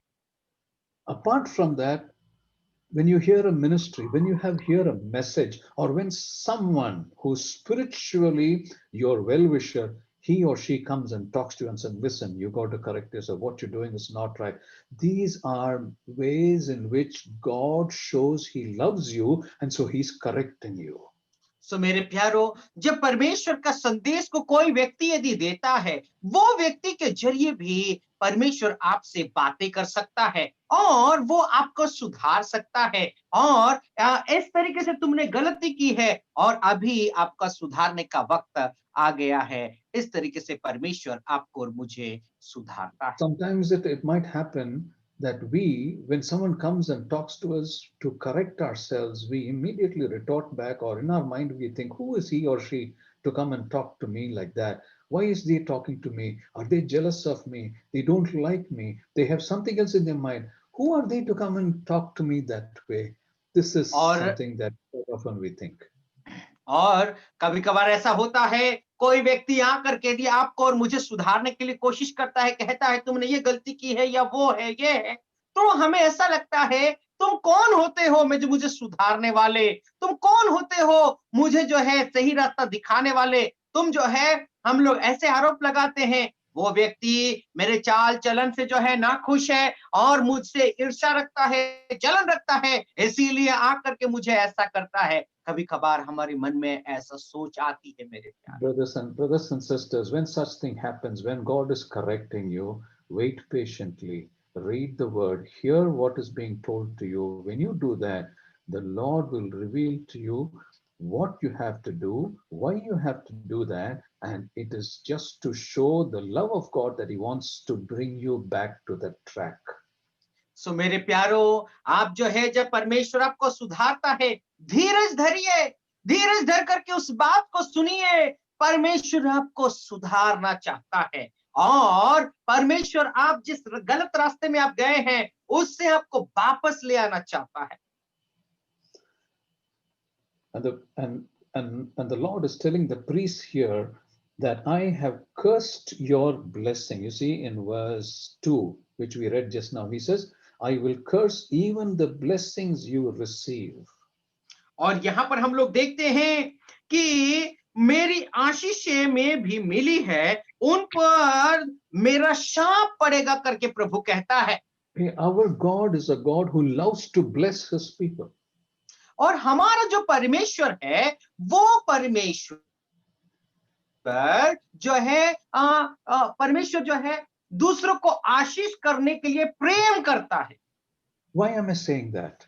Apart from that, when you hear a ministry, when you hear a message, or when someone who's spiritually your well-wisher, he or she comes and talks to you and says, listen, you got to correct this, or what you're doing is not right. These are ways in which God shows he loves you, and so he's correcting you. सो मेरे प्यारो, जब परमेश्वर का संदेश को कोई व्यक्ति यदि देता है, वो व्यक्ति के जरिए भी परमेश्वर आपसे बातें कर सकता है और वो आपको सुधार सकता है। और इस तरीके से तुमने गलती की है और अभी आपका सुधारने का वक्त आ गया है। इस तरीके से परमेश्वर आपको और मुझे सुधारता है। Sometimes it might happen that we, when someone comes and talks to us to correct ourselves, we immediately retort back, or in our mind we think, who is he or she to come and talk to me like that? Why is they talking to me? Are they jealous of me? They don't like me. They have something else in their mind. Who are they to come and talk to me that way? This is और something that often we think. और कभी कभार ऐसा होता है, कोई व्यक्ति आकर के यदि आपको और मुझे सुधारने के लिए कोशिश करता है, कहता है तुमने ये गलती की है या वो है, ये है, तो हमें ऐसा लगता है तुम कौन होते हो मुझे सुधारने वाले? तुम कौन होते हो मुझे जो है सही रास्ता दिखाने वाले? तुम जो है, हम लोग ऐसे आरोप लगाते हैं, वो व्यक्ति मेरे चाल चलन से जो है नाखुश है और मुझसे ईर्ष्या रखता है, जलन रखता है, इसीलिए आकर के मुझे ऐसा करता है। कभी कभार हमारे मन में ऐसा सोच आती है मेरे प्यारे। Brothers and sisters, when such thing happens, when God is correcting you, wait patiently, read the word, hear what is being told to you. When you do that, the Lord will reveal to you what you have to do, why you have to do that, and it is just to show the love of God that He wants to bring you back to the track. सो मेरे प्यारो, आप जो है जब परमेश्वर आपको सुधारता है, धीरज धरिए, धीरज धर करके उस बात को सुनिए। परमेश्वर आपको सुधारना चाहता है और परमेश्वर आप जिस गलत रास्ते में आप गए हैं, उससे आपको वापस ले आना चाहता है। And the Lord is telling the priests here that I have cursed your blessing. You see in verse 2, which we read just now, he says, I will curse even the blessings you receive. और यहाँ पर हम लोग देखते हैं कि मेरी आशीषें में भी मिली है, उन पर मेरा शाप पड़ेगा करके प्रभु कहता है। Our God is a God who loves to bless his people. और हमारा जो परमेश्वर है, वो परमेश्वर जो है परमेश्वर जो है दूसरों को आशीष करने के लिए प्रेम करता है। Why am I saying that?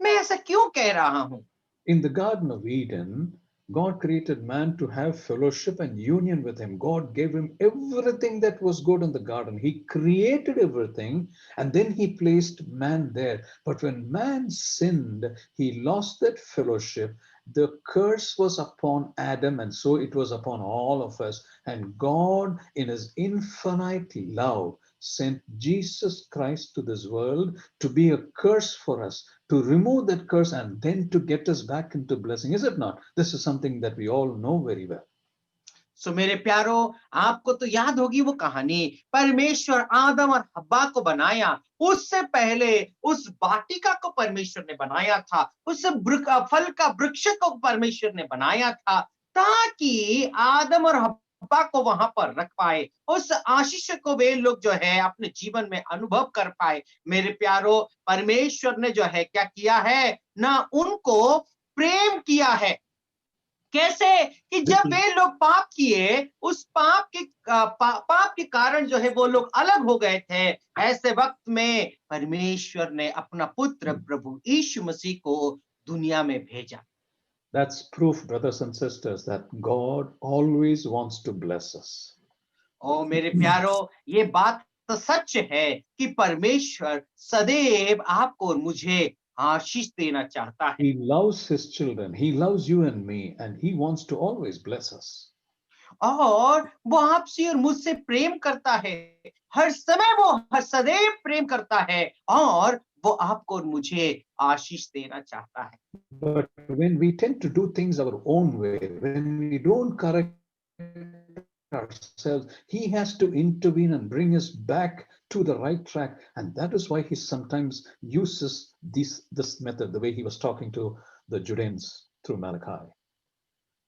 मैं ऐसा क्यों कह रहा हूं? In the Garden of Eden, God created man to have fellowship and union with him. God gave him everything that was good in the garden. He created everything and then he placed man there. But when man sinned, he lost that fellowship. The curse was upon Adam, and so it was upon all of us. And God, in his infinite love, sent Jesus Christ to this world to be a curse for us, to remove that curse and then to get us back into blessing. Is it not? This is something that we all know very well. सो मेरे प्यारो, आपको तो याद होगी वो कहानी, परमेश्वर आदम और हव्वा को बनाया, उससे पहले उस वाटिका को परमेश्वर ने बनाया था, उस फल का वृक्ष को परमेश्वर ने बनाया था, ताकि आदम और हव्वा को वहां पर रख पाए, उस आशीष को वे लोग जो है अपने जीवन में अनुभव कर पाए। मेरे प्यारो, परमेश्वर ने जो है क्या किया है ना, उनको प्रेम किया है। कैसे कि जब वे लोग पाप किए, उस पाप के कारण जो है वो लोग अलग हो गए थे, ऐसे वक्त में परमेश्वर ने अपना पुत्र प्रभु यीशु मसीह को दुनिया में भेजा। That's proof, brothers and sisters, that God always wants to bless us. ओ मेरे प्यारो, ये बात तो सच है कि परमेश्वर सदैव आपको और मुझे आशीष देना चाहता है। He loves his children. He loves you and me, and he wants to always bless us. और वो आपसे और मुझसे प्रेम करता है, हर समय वो हर सदैव प्रेम करता है, और वो आपको और मुझे आशीष देना चाहता है। But when we tend to do things our own way, when we don't correct ourselves, he has to intervene and bring us back to the right track. And that is why he sometimes uses this method, the way he was talking to the Judeans through Malachi.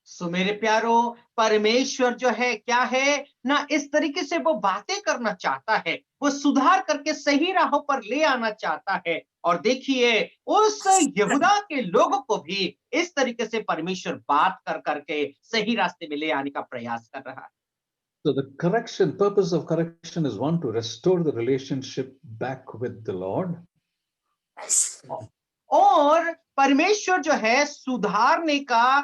सो मेरे प्यारो, परमेश्वर जो है क्या है ना, इस तरीके से वो बातें करना चाहता है, वो सुधार करके सही राहों पर ले आना चाहता है। और देखिए, उस यहूदा के लोगों को भी इस तरीके से परमेश्वर बात कर करके सही रास्ते में ले आने का प्रयास कर रहा है। So the purpose of correction is one, to restore the relationship back with the Lord. और परमेश्वर जो है सुधारने का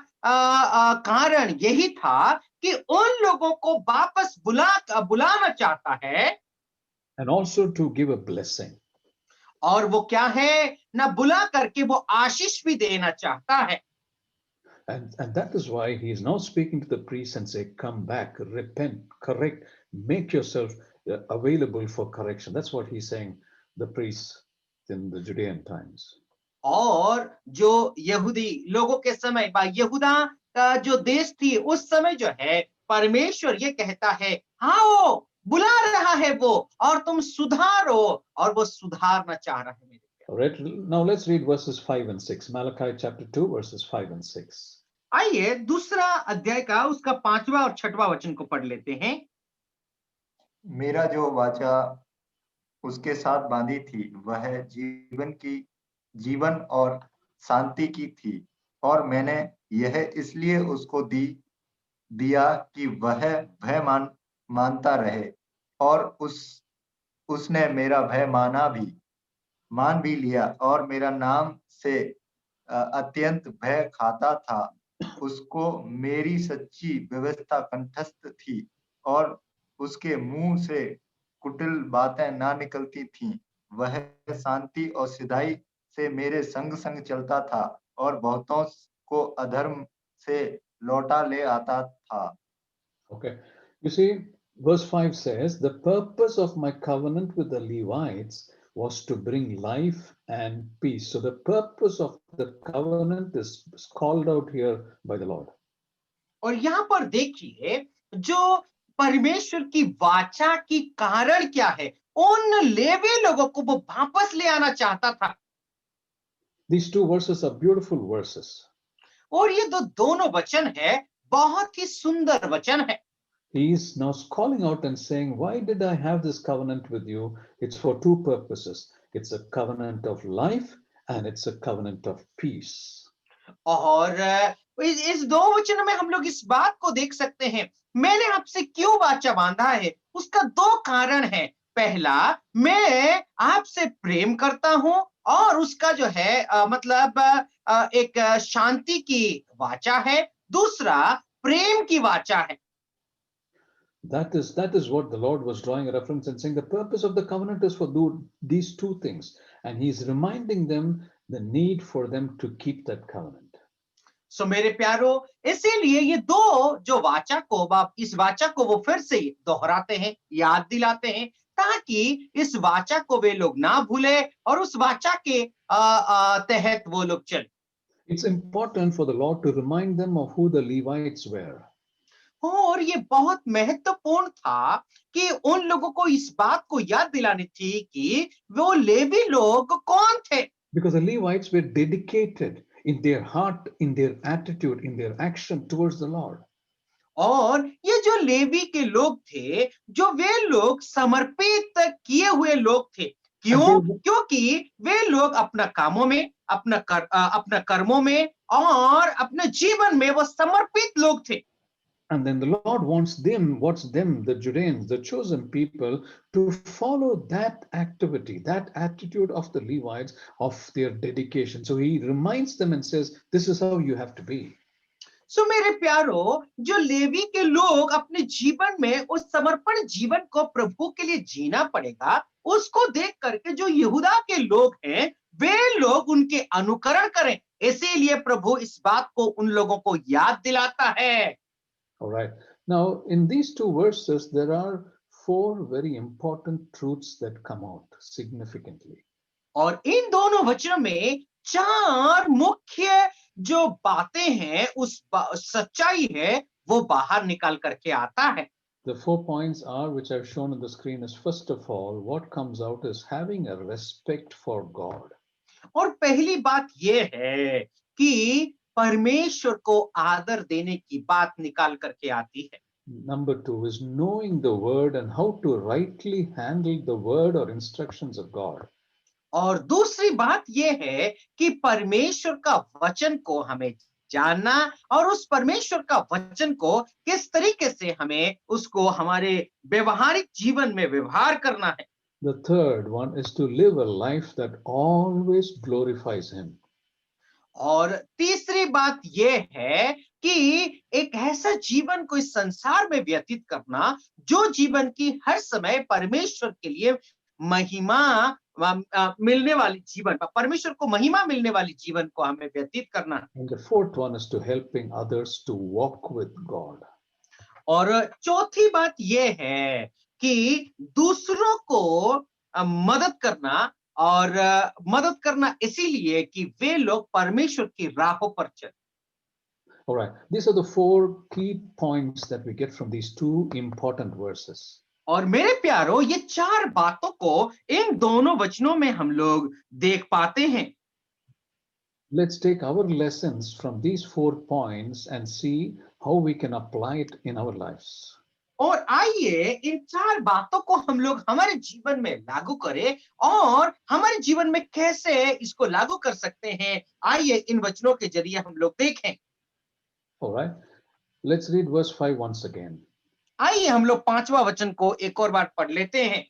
कारण यही था कि उन लोगों को वापस बुलाना चाहता है, and also to give a blessing. और वो क्या है ना, बुला करके वो आशीष भी देना चाहता है। And that is why he is now speaking to the priests and say, come back, repent, correct, make yourself available for correction. That's what he's saying, the priests in the Judean times. और जो यहूदी लोगों के समय, यहूदा का जो देश थी उस समय जो है, परमेश्वर ये कहता है, हाँ वो बुला रहा है वो, और तुम सुधारो, और वो सुधारना चाह रहा है। All right, now let's read verses 5 and 6. Malachi chapter 2, verses 5 and 6. आइए दूसरा अध्याय का उसका 5वां और 6वां वचन को पढ़ लेते हैं। मेरा जो वाचा उसके साथ बांधी थी, वह जीवन और शांति की थी, और मैंने यह इसलिए उसको दिया कि वह भय मानता रहे, और उसने मेरा भय मान भी लिया, और मेरा नाम से अत्यंत भय खाता था। उसको मेरी सच्ची व्यवस्था कंठस्थ थी, और उसके मुंह से कुटिल बातें ना निकलती थीं। वह शांति और सिधाई से मेरे संग चलता था, और बहुतों को अधर्म से लौटा ले आता था। Okay, you see, verse 5 says, the purpose of my covenant with the Levites was to bring life and peace. So the purpose of the covenant is called out here by the Lord. और यहाँ पर देखिए, जो परमेश्वर की वाचा की कारण क्या है, उन लेवी लोगों को वो वापस ले आना चाहता था। These two verses are beautiful verses. और ये दोनों वचन है, बहुत ही सुंदर वचन है। He is now calling out and saying, why did I have this covenant with you? It's for two purposes. It's a covenant of life and it's a covenant of peace. और इस दो वचन में हम लोग इस बात को देख सकते हैं, मैंने आपसे क्यों वाचा बांधा है, उसका दो कारण है। पहला, मैं आपसे प्रेम करता हूं, और उसका जो है मतलब एक शांति की वाचा है। दूसरा, प्रेम की वाचा है। That is what the Lord was drawing a reference and saying the purpose of the covenant is for these two things. And he's reminding them the need for them to keep that covenant. सो मेरे प्यारो, इसीलिए ये दो जो वाचा को, इस वाचा को वो फिर से दोहराते हैं, याद दिलाते हैं, ताकि इस वाचा को वे लोग ना भूले और उस वाचा के तहत वो लोग चले। It's important for the Lord to remind them of who the Levites were. और ये बहुत महत्वपूर्ण था कि उन लोगों को इस बात को याद दिलानी थी कि वो लेवी लोग कौन थे। Because the Levites were dedicated in their heart, in their attitude, in their action towards the Lord. और ये जो लेवी के लोग थे, जो वे लोग समर्पित किए हुए लोग थे। क्यों? क्योंकि वे लोग अपना कामों में, अपना कर्मों में और अपने जीवन में वो समर्पित लोग थे। And then the Lord wants them, the Judeans, the chosen people, to follow that activity, that attitude of the Levites, of their dedication. So he reminds them and says, this is how you have to be. सो मेरे प्यारो, जो levy के लोग अपने जीवन में उस समर्पण जीवन को प्रभु के लिए जीना पड़ेगा, उसको देख करके जो यहूदा के लोग हैं, वे लोग उनके अनुकरण करें। इसीलिए प्रभु इस बात को उन लोगों को याद दिलाता है। All right. Now, in these two verses, there are four very important truths that come out significantly. और इन दोनों वचनों में चार मुख्य जो बातें हैं, सच्चाई है, वो बाहर निकाल करके आता है। The 4 points are, which I've shown on the screen, is first of all, what comes out is having a respect for God. और पहली बात ये है कि परमेश्वर को आदर देने की बात निकाल करके आती है। Number 2 is knowing the word and how to rightly handle the word or instructions of God. और दूसरी बात ये है कि परमेश्वर का वचन को हमें जानना और उस परमेश्वर का वचन को किस तरीके से हमें उसको हमारे व्यवहारिक जीवन में व्यवहार करना है। The third one is to live a life that always glorifies Him. और तीसरी बात यह है कि एक ऐसा जीवन को इस संसार में व्यतीत करना, जो जीवन की हर समय परमेश्वर के लिए महिमा मिलने वाली जीवन, परमेश्वर को महिमा मिलने वाली जीवन को हमें व्यतीत करना। And the fourth one is to helping others to walk with God. और चौथी बात यह है कि दूसरों को मदद करना, और मदद करना इसीलिए कि वे लोग परमेश्वर की राहों पर चलें। All right, these are the four key points that we get from these two important verses. और मेरे प्यारो, ये चार बातों को इन दोनों वचनों में हम लोग देख पाते हैं। Let's take our lessons from these 4 points and see how we can apply it in our lives. और आइए इन चार बातों को हम लोग हमारे जीवन में लागू करें, और हमारे जीवन में कैसे इसको लागू कर सकते हैं, आइए इन वचनों के जरिए हम लोग देखें। All right, let's read verse 5 once again. आइए हम लोग 5वां वचन को एक और बार पढ़ लेते हैं।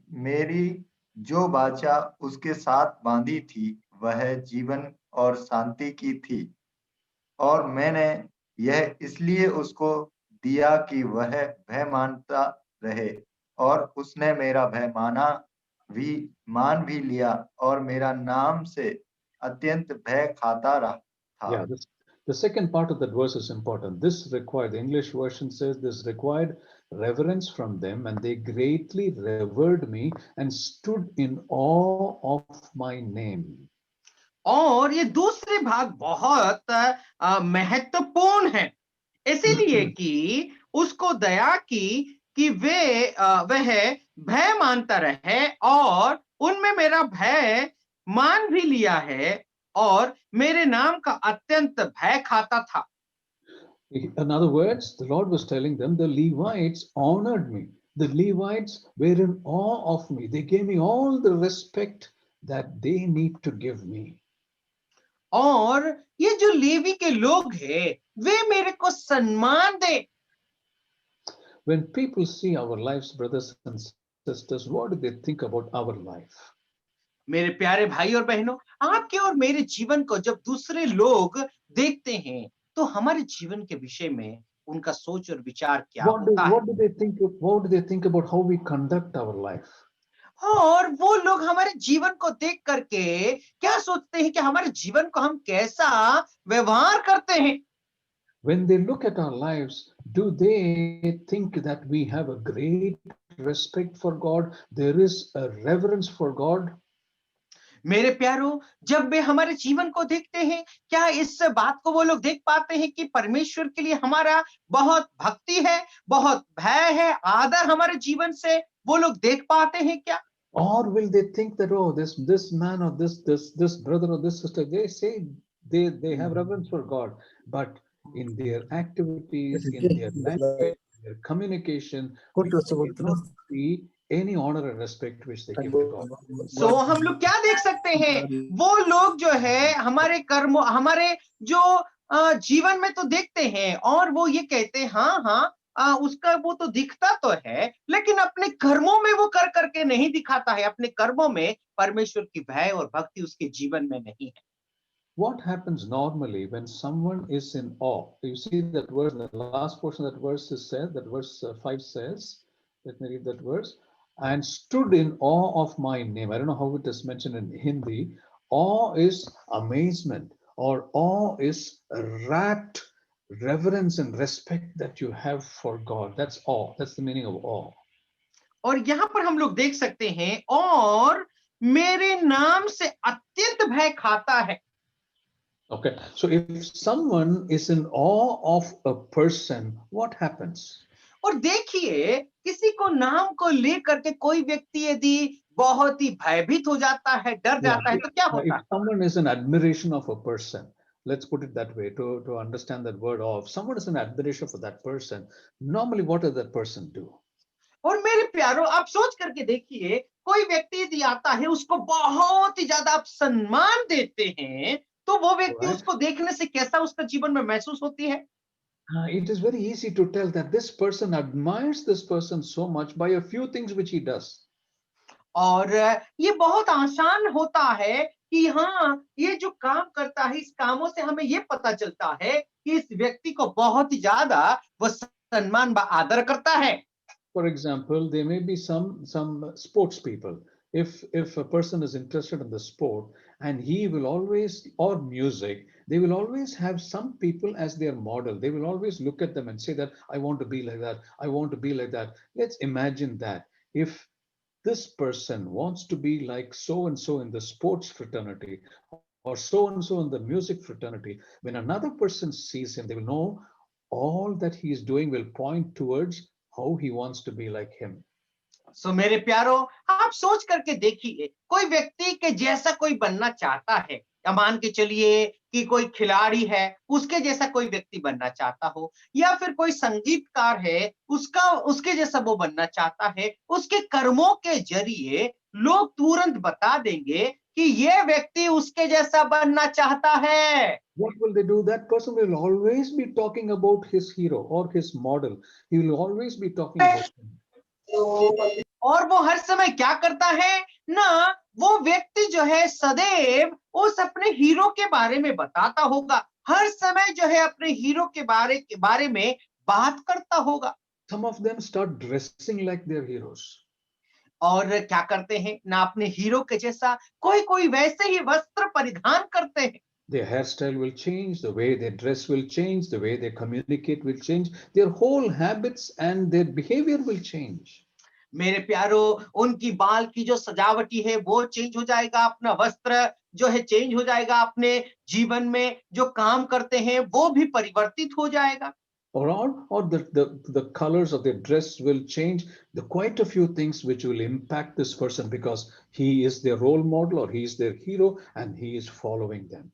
मेरी जो वाचा उसके साथ बांधी थी, वह जीवन और शांति की थी, और मैंने यह इसलिए उसको दिया कि वह भय मानता रहे, और उसने मेरा भय मान भी लिया, और मेरा नाम से अत्यंत भय खाता रहा था। Yeah, the second part of that verse is important. This required, the English version says, this required reverence from them, and they greatly revered me and stood in awe of my name. और ये दूसरे भाग बहुत महत्वपूर्ण है, इसीलिए कि उसको दया की कि वह भय मानता रहे, और उनमें मेरा भय मान भी लिया है, और मेरे नाम का अत्यंत भय खाता था। In other words, the Lord was telling them, the Levites honored me. The Levites were in awe of me. They gave me all the respect that they need to give me. और ये जो levy के लोग हैं, वे मेरे को सम्मान दे। When people see our lives, brothers and sisters, what do they think about our life? मेरे प्यारे भाई और बहनों, आपके और मेरे जीवन को जब दूसरे लोग देखते हैं, तो हमारे जीवन के विषय में उनका सोच और विचार क्या होता है? What do they think? What do they think about how we conduct our life? और वो लोग हमारे जीवन को देख करके क्या सोचते हैं कि हमारे जीवन को हम कैसा व्यवहार करते हैं? When they look at our lives, do they think that we have a great respect for God? There is a reverence for God? मेरे प्यारो, जब वे हमारे जीवन को देखते हैं, क्या इस बात को वो लोग देख पाते हैं कि परमेश्वर के लिए हमारा बहुत भक्ति है, बहुत भय है, आदर हमारे जीवन से वो लोग देख पाते हैं क्या? Or will they think that, oh, this man or this brother or this sister, they say they have reverence for God, but in their activities, in their language, their communication, we cannot see any honor and respect which they give to God. सो हम लोग क्या देख सकते हैं? वो लोग जो है हमारे कर्म, हमारे जो जीवन में तो देखते हैं, और वो ये कहते हैं हाँ हाँ, उसका वो तो दिखता तो है, लेकिन अपने कर्मों में वो कर करके नहीं दिखाता है। अपने कर्मों में परमेश्वर की भय और भक्ति उसके जीवन में नहीं है। What happens normally when someone is in awe? You see that verse, the last portion of that verse is said, that verse 5 says, let me read that verse, and stood in awe of my name. I don't know how it is mentioned in Hindi. Awe is amazement, or awe is rapt reverence and respect that you have for God. That's awe. That's the meaning of awe. और यहाँ पर हम लोग देख सकते हैं, और मेरे नाम से अत्यंत भय खाता है। Okay, so if someone is in awe of a person, what happens? और देखिए, किसी को नाम को लेकर के कोई व्यक्ति यदि बहुत ही भयभीत हो जाता है, डर Yeah, जाता है, तो क्या होता if है? someone is in admiration of a person, let's put it that way to understand that word of, someone is in admiration for that person, normally what does that person do? और मेरे प्यारो, आप सोच करके देखिए, कोई व्यक्ति यदि आता है, उसको बहुत ही ज्यादा आप सम्मान देते हैं, तो वो व्यक्ति Right? उसको देखने से कैसा उसका जीवन में महसूस होती है? It is very easy to tell that this person admires this person so much by a few things which he does. और ये बहुत आसान होता है कि हाँ, ये जो काम करता है, इस कामों से हमें ये पता चलता है कि इस व्यक्ति को बहुत ही ज्यादा वो सम्मान व आदर करता है। For example, there may be some sports people. If a person is interested in the sport and he will always, or music, they will always have some people as their model. They will always look at them and say that I want to be like that. I want to be like that. Let's imagine that if this person wants to be like so and so in the sports fraternity or so and so in the music fraternity, when another person sees him, they will know all that he is doing will point towards how he wants to be like him. सो मेरे प्यारो, आप सोच करके देखिए, कोई व्यक्ति के जैसा कोई बनना चाहता है, या मान के चलिए कि कोई खिलाड़ी है, उसके जैसा कोई व्यक्ति बनना चाहता हो, या फिर कोई संगीतकार है, उसके जैसा वो बनना चाहता है, उसके कर्मों के जरिए लोग तुरंत बता देंगे कि ये व्यक्ति उसके जैसा बनना चाहता है। What will they do? That person will always be talking about his hero or his model. He will always be talking about him. और वो हर समय क्या करता है ना, वो व्यक्ति जो है सदैव उस अपने हीरो के बारे में बताता होगा, हर समय जो है अपने हीरो के बारे में बात करता होगा। Some of them start dressing like their heroes. और क्या करते हैं ना, अपने हीरो के जैसा कोई वैसे ही वस्त्र परिधान करते हैं। Their hairstyle will change, the way they dress will change, the way they communicate will change, their whole habits and their behavior will change. मेरे प्यारो, उनकी बाल की जो सजावटी है वो चेंज हो जाएगा, अपना वस्त्र जो है चेंज हो जाएगा, अपने जीवन में जो काम करते हैं वो भी परिवर्तित हो जाएगा। or the colors of their dress will change. There are quite a few things which will impact this person because he is their role model or he is their hero and he is following them.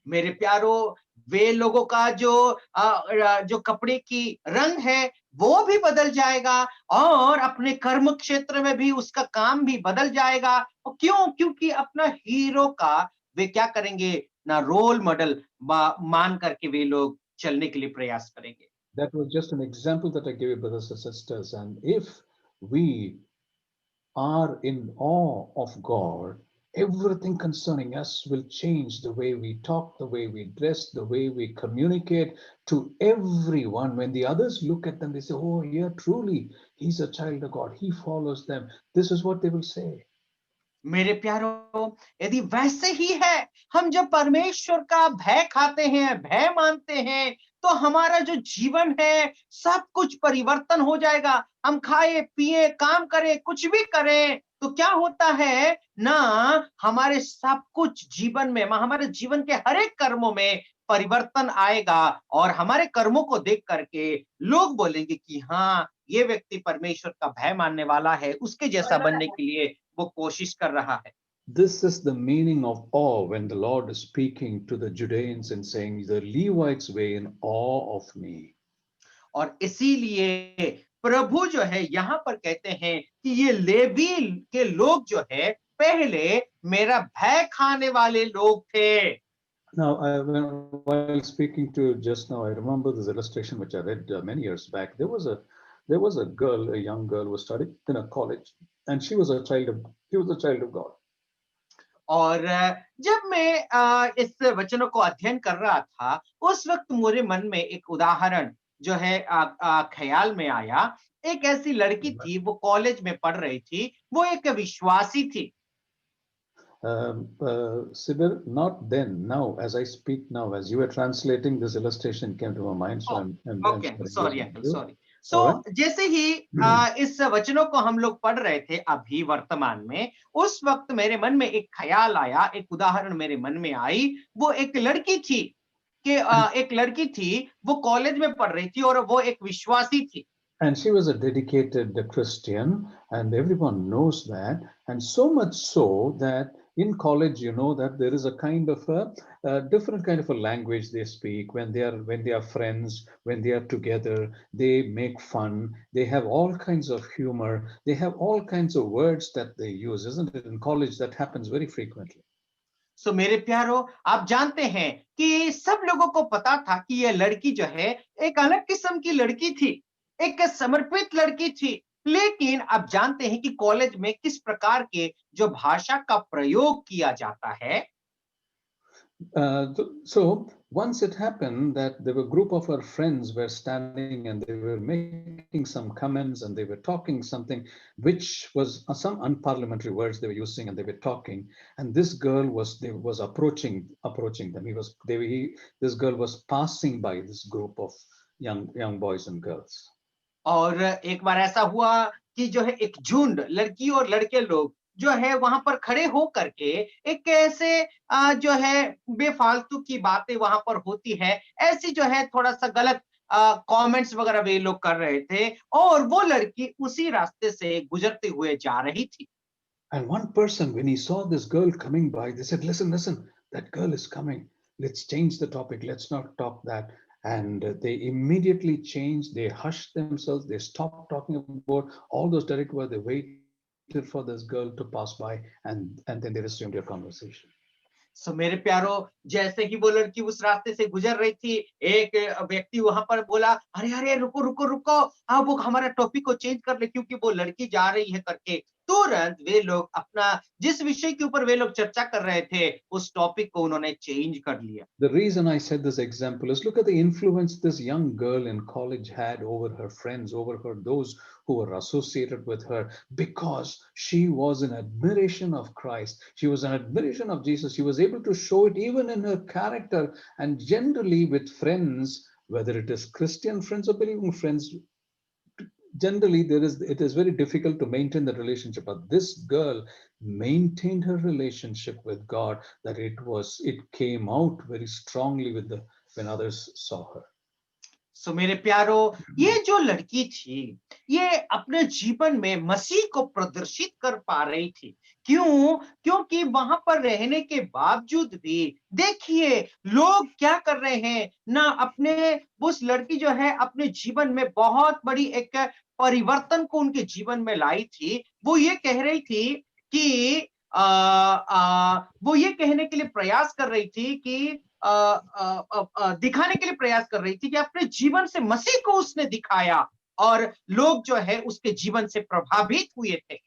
मेरे प्यारो, वे लोगों का जो कपड़े की रंग है वो भी बदल जाएगा और अपने कर्म क्षेत्र में भी उसका काम भी बदल जाएगा। और क्यों? क्योंकि अपना हीरो का वे क्या करेंगे ना, रोल मॉडल मान करके वे लोग चलने के लिए प्रयास करेंगे। That was just an example that I gave you, brothers and sisters. And if we are in awe of God, everything concerning us will change. The way we talk, the way we dress, the way we communicate to everyone. When the others look at them, they say, "Oh, yeah, truly, he's a child of God. He follows them." This is what they will say. मेरे प्यारों, यदि वैसे ही है, हम जब परमेश्वर का भय खाते हैं, भय मानते हैं, तो हमारा जो जीवन है सब कुछ परिवर्तन हो जाएगा। हम खाए पिए काम करें कुछ भी करें तो क्या होता है ना, हमारे सब कुछ जीवन में, हमारे जीवन के हर एक कर्मों में परिवर्तन आएगा और हमारे कर्मों को देख करके लोग बोलेंगे कि हाँ, ये व्यक्ति परमेश्वर का भय मानने वाला है, उसके जैसा बनने के लिए वो कोशिश कर रहा है। This is the meaning of awe when the Lord is speaking to the Judeans and saying, "The Levites were in awe of me." और इसीलिए प्रभु जो है यहाँ पर कहते हैं कि ये लेवी के लोग जो है पहले मेरा भय खाने वाले लोग थे। Now, while speaking to just now, I remember this illustration which I read many years back. There was a girl, a young girl, who was studying in a college, and she was a child of God. और जब मैं इस वचनों को अध्ययन कर रहा था, उस वक्त मेरे मन में एक उदाहरण जो है ख्याल में आया। एक ऐसी लड़की थी, वो कॉलेज में पढ़ रही थी, वो एक विश्वासी थी। Sibyl, not then, now, as I speak now, as you were translating, this illustration came to my mind, so I'm okay, sharing this sorry with uncle, you. Sorry. All right. जैसे ही इस वचनों को हम लोग पढ़ रहे थे अभी वर्तमान में, उस वक्त मेरे मन में एक ख्याल आया, एक उदाहरण मेरे मन में आई। वो एक लड़की थी कि एक लड़की थी, वो कॉलेज में पढ़ रही थी और वो एक विश्वासी थी। And she was a dedicated Christian, and everyone knows that. And so much so that in college, you know that there is a kind of a different kind of a language they speak when they are friends, when they are together. They make fun. They have all kinds of humor. They have all kinds of words that they use, isn't it? In college, that happens very frequently. सो मेरे प्यारो, आप जानते हैं कि सब लोगों को पता था कि ये लड़की जो है एक अलग किस्म की लड़की थी, एक समर्पित लड़की थी। लेकिन आप जानते हैं कि कॉलेज में किस प्रकार के जो भाषा का प्रयोग किया जाता है। So once it happened that there were a group of our friends were standing and they were making some comments and they were talking something which was some unparliamentary words they were using and they were talking, and this girl was approaching them. This girl was passing by this group of young boys and girls. और एक बार ऐसा हुआ कि जो है एक झुंड लड़की और लड़के लोग जो है वहां पर खड़े हो करके एक ऐसे जो है बेफालतू की बातें वहां पर होती है, ऐसी जो है थोड़ा सा गलत कमेंट्स वगैरह वे लोग कर रहे थे और वो लड़की उसी रास्ते से गुजरते हुए जा रही थी। And one person, when he saw this girl coming by, they said, "Listen, listen, that girl is coming. Let's change the topic. Let's not talk that." And they immediately changed. They hushed themselves. They stopped talking about all those direct words. They waited for this girl to pass by, and then they resumed their conversation. सो मेरे प्यारो, जैसे ही वो लड़की उस रास्ते से गुजर रही थी, एक व्यक्ति वहां पर बोला, अरे अरे रुको रुको रुको, हाँ वो हमारा टॉपिक को चेंज कर ले क्योंकि वो लड़की जा रही है करके। तुरंत वे लोग अपना जिस विषय के ऊपर वे लोग चर्चा कर रहे थे उस टॉपिक को उन्होंने चेंज कर लिया। The reason I said this example is look at the influence this young girl in college had over her friends, over those who were associated with her, because she was in admiration of Christ. She was in admiration of Jesus. She was able to show it even in her character, and generally with friends, whether it is Christian friends or believing friends, generally it is very difficult to maintain the relationship, but this girl maintained her relationship with God, that it came out very strongly when others saw her. सो मेरे प्यारो, ये जो लड़की थी, ये अपने जीवन में मसीह को प्रदर्शित कर पा रही थी। क्यों? क्योंकि वहां पर रहने के बावजूद भी देखिए लोग क्या कर रहे हैं ना, अपने उस लड़की जो है अपने जीवन में बहुत बड़ी एक परिवर्तन को उनके जीवन में लाई थी। वो ये कह रही थी कि वो ये कहने के लिए प्रयास कर रही थी कि दिखाने के लिए प्रयास कर रही थी कि अपने जीवन से मसीह को उसने दिखाया और लोग जो है उसके जीवन से प्रभावित हुए थे।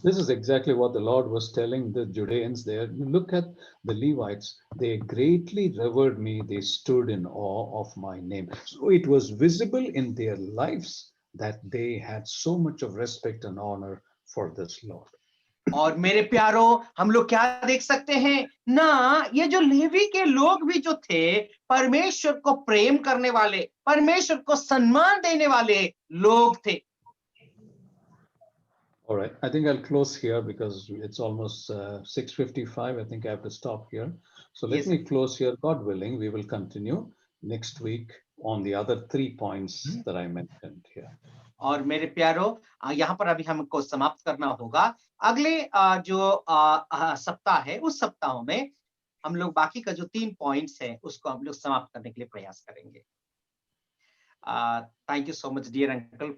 This is exactly what the Lord was telling the Judeans there. You look at the Levites, they greatly revered me, they stood in awe of my name. So it was visible in their lives that they had so much of respect and honor for this Lord. और मेरे प्यारो, हम लोग क्या देख सकते हैं ना, ये जो लेवी के लोग भी जो थे, परमेश्वर को प्रेम करने वाले, परमेश्वर को सम्मान देने वाले लोग थे। All right, I think I'll close here because it's almost 6:55. I think I have to stop here. So let Yes, me close here. God willing, we will continue next week on the other 3 points that I mentioned here. और मेरे प्यारो, यहाँ पर अभी हमको समाप्त करना होगा। अगले जो सप्ताह है, उस सप्ताह में हम लोग बाकी का जो 3 पॉइंट्स हैं, उसको हम लोग समाप्त करने के लिए प्रयास करेंगे। Thank you so much dear uncle for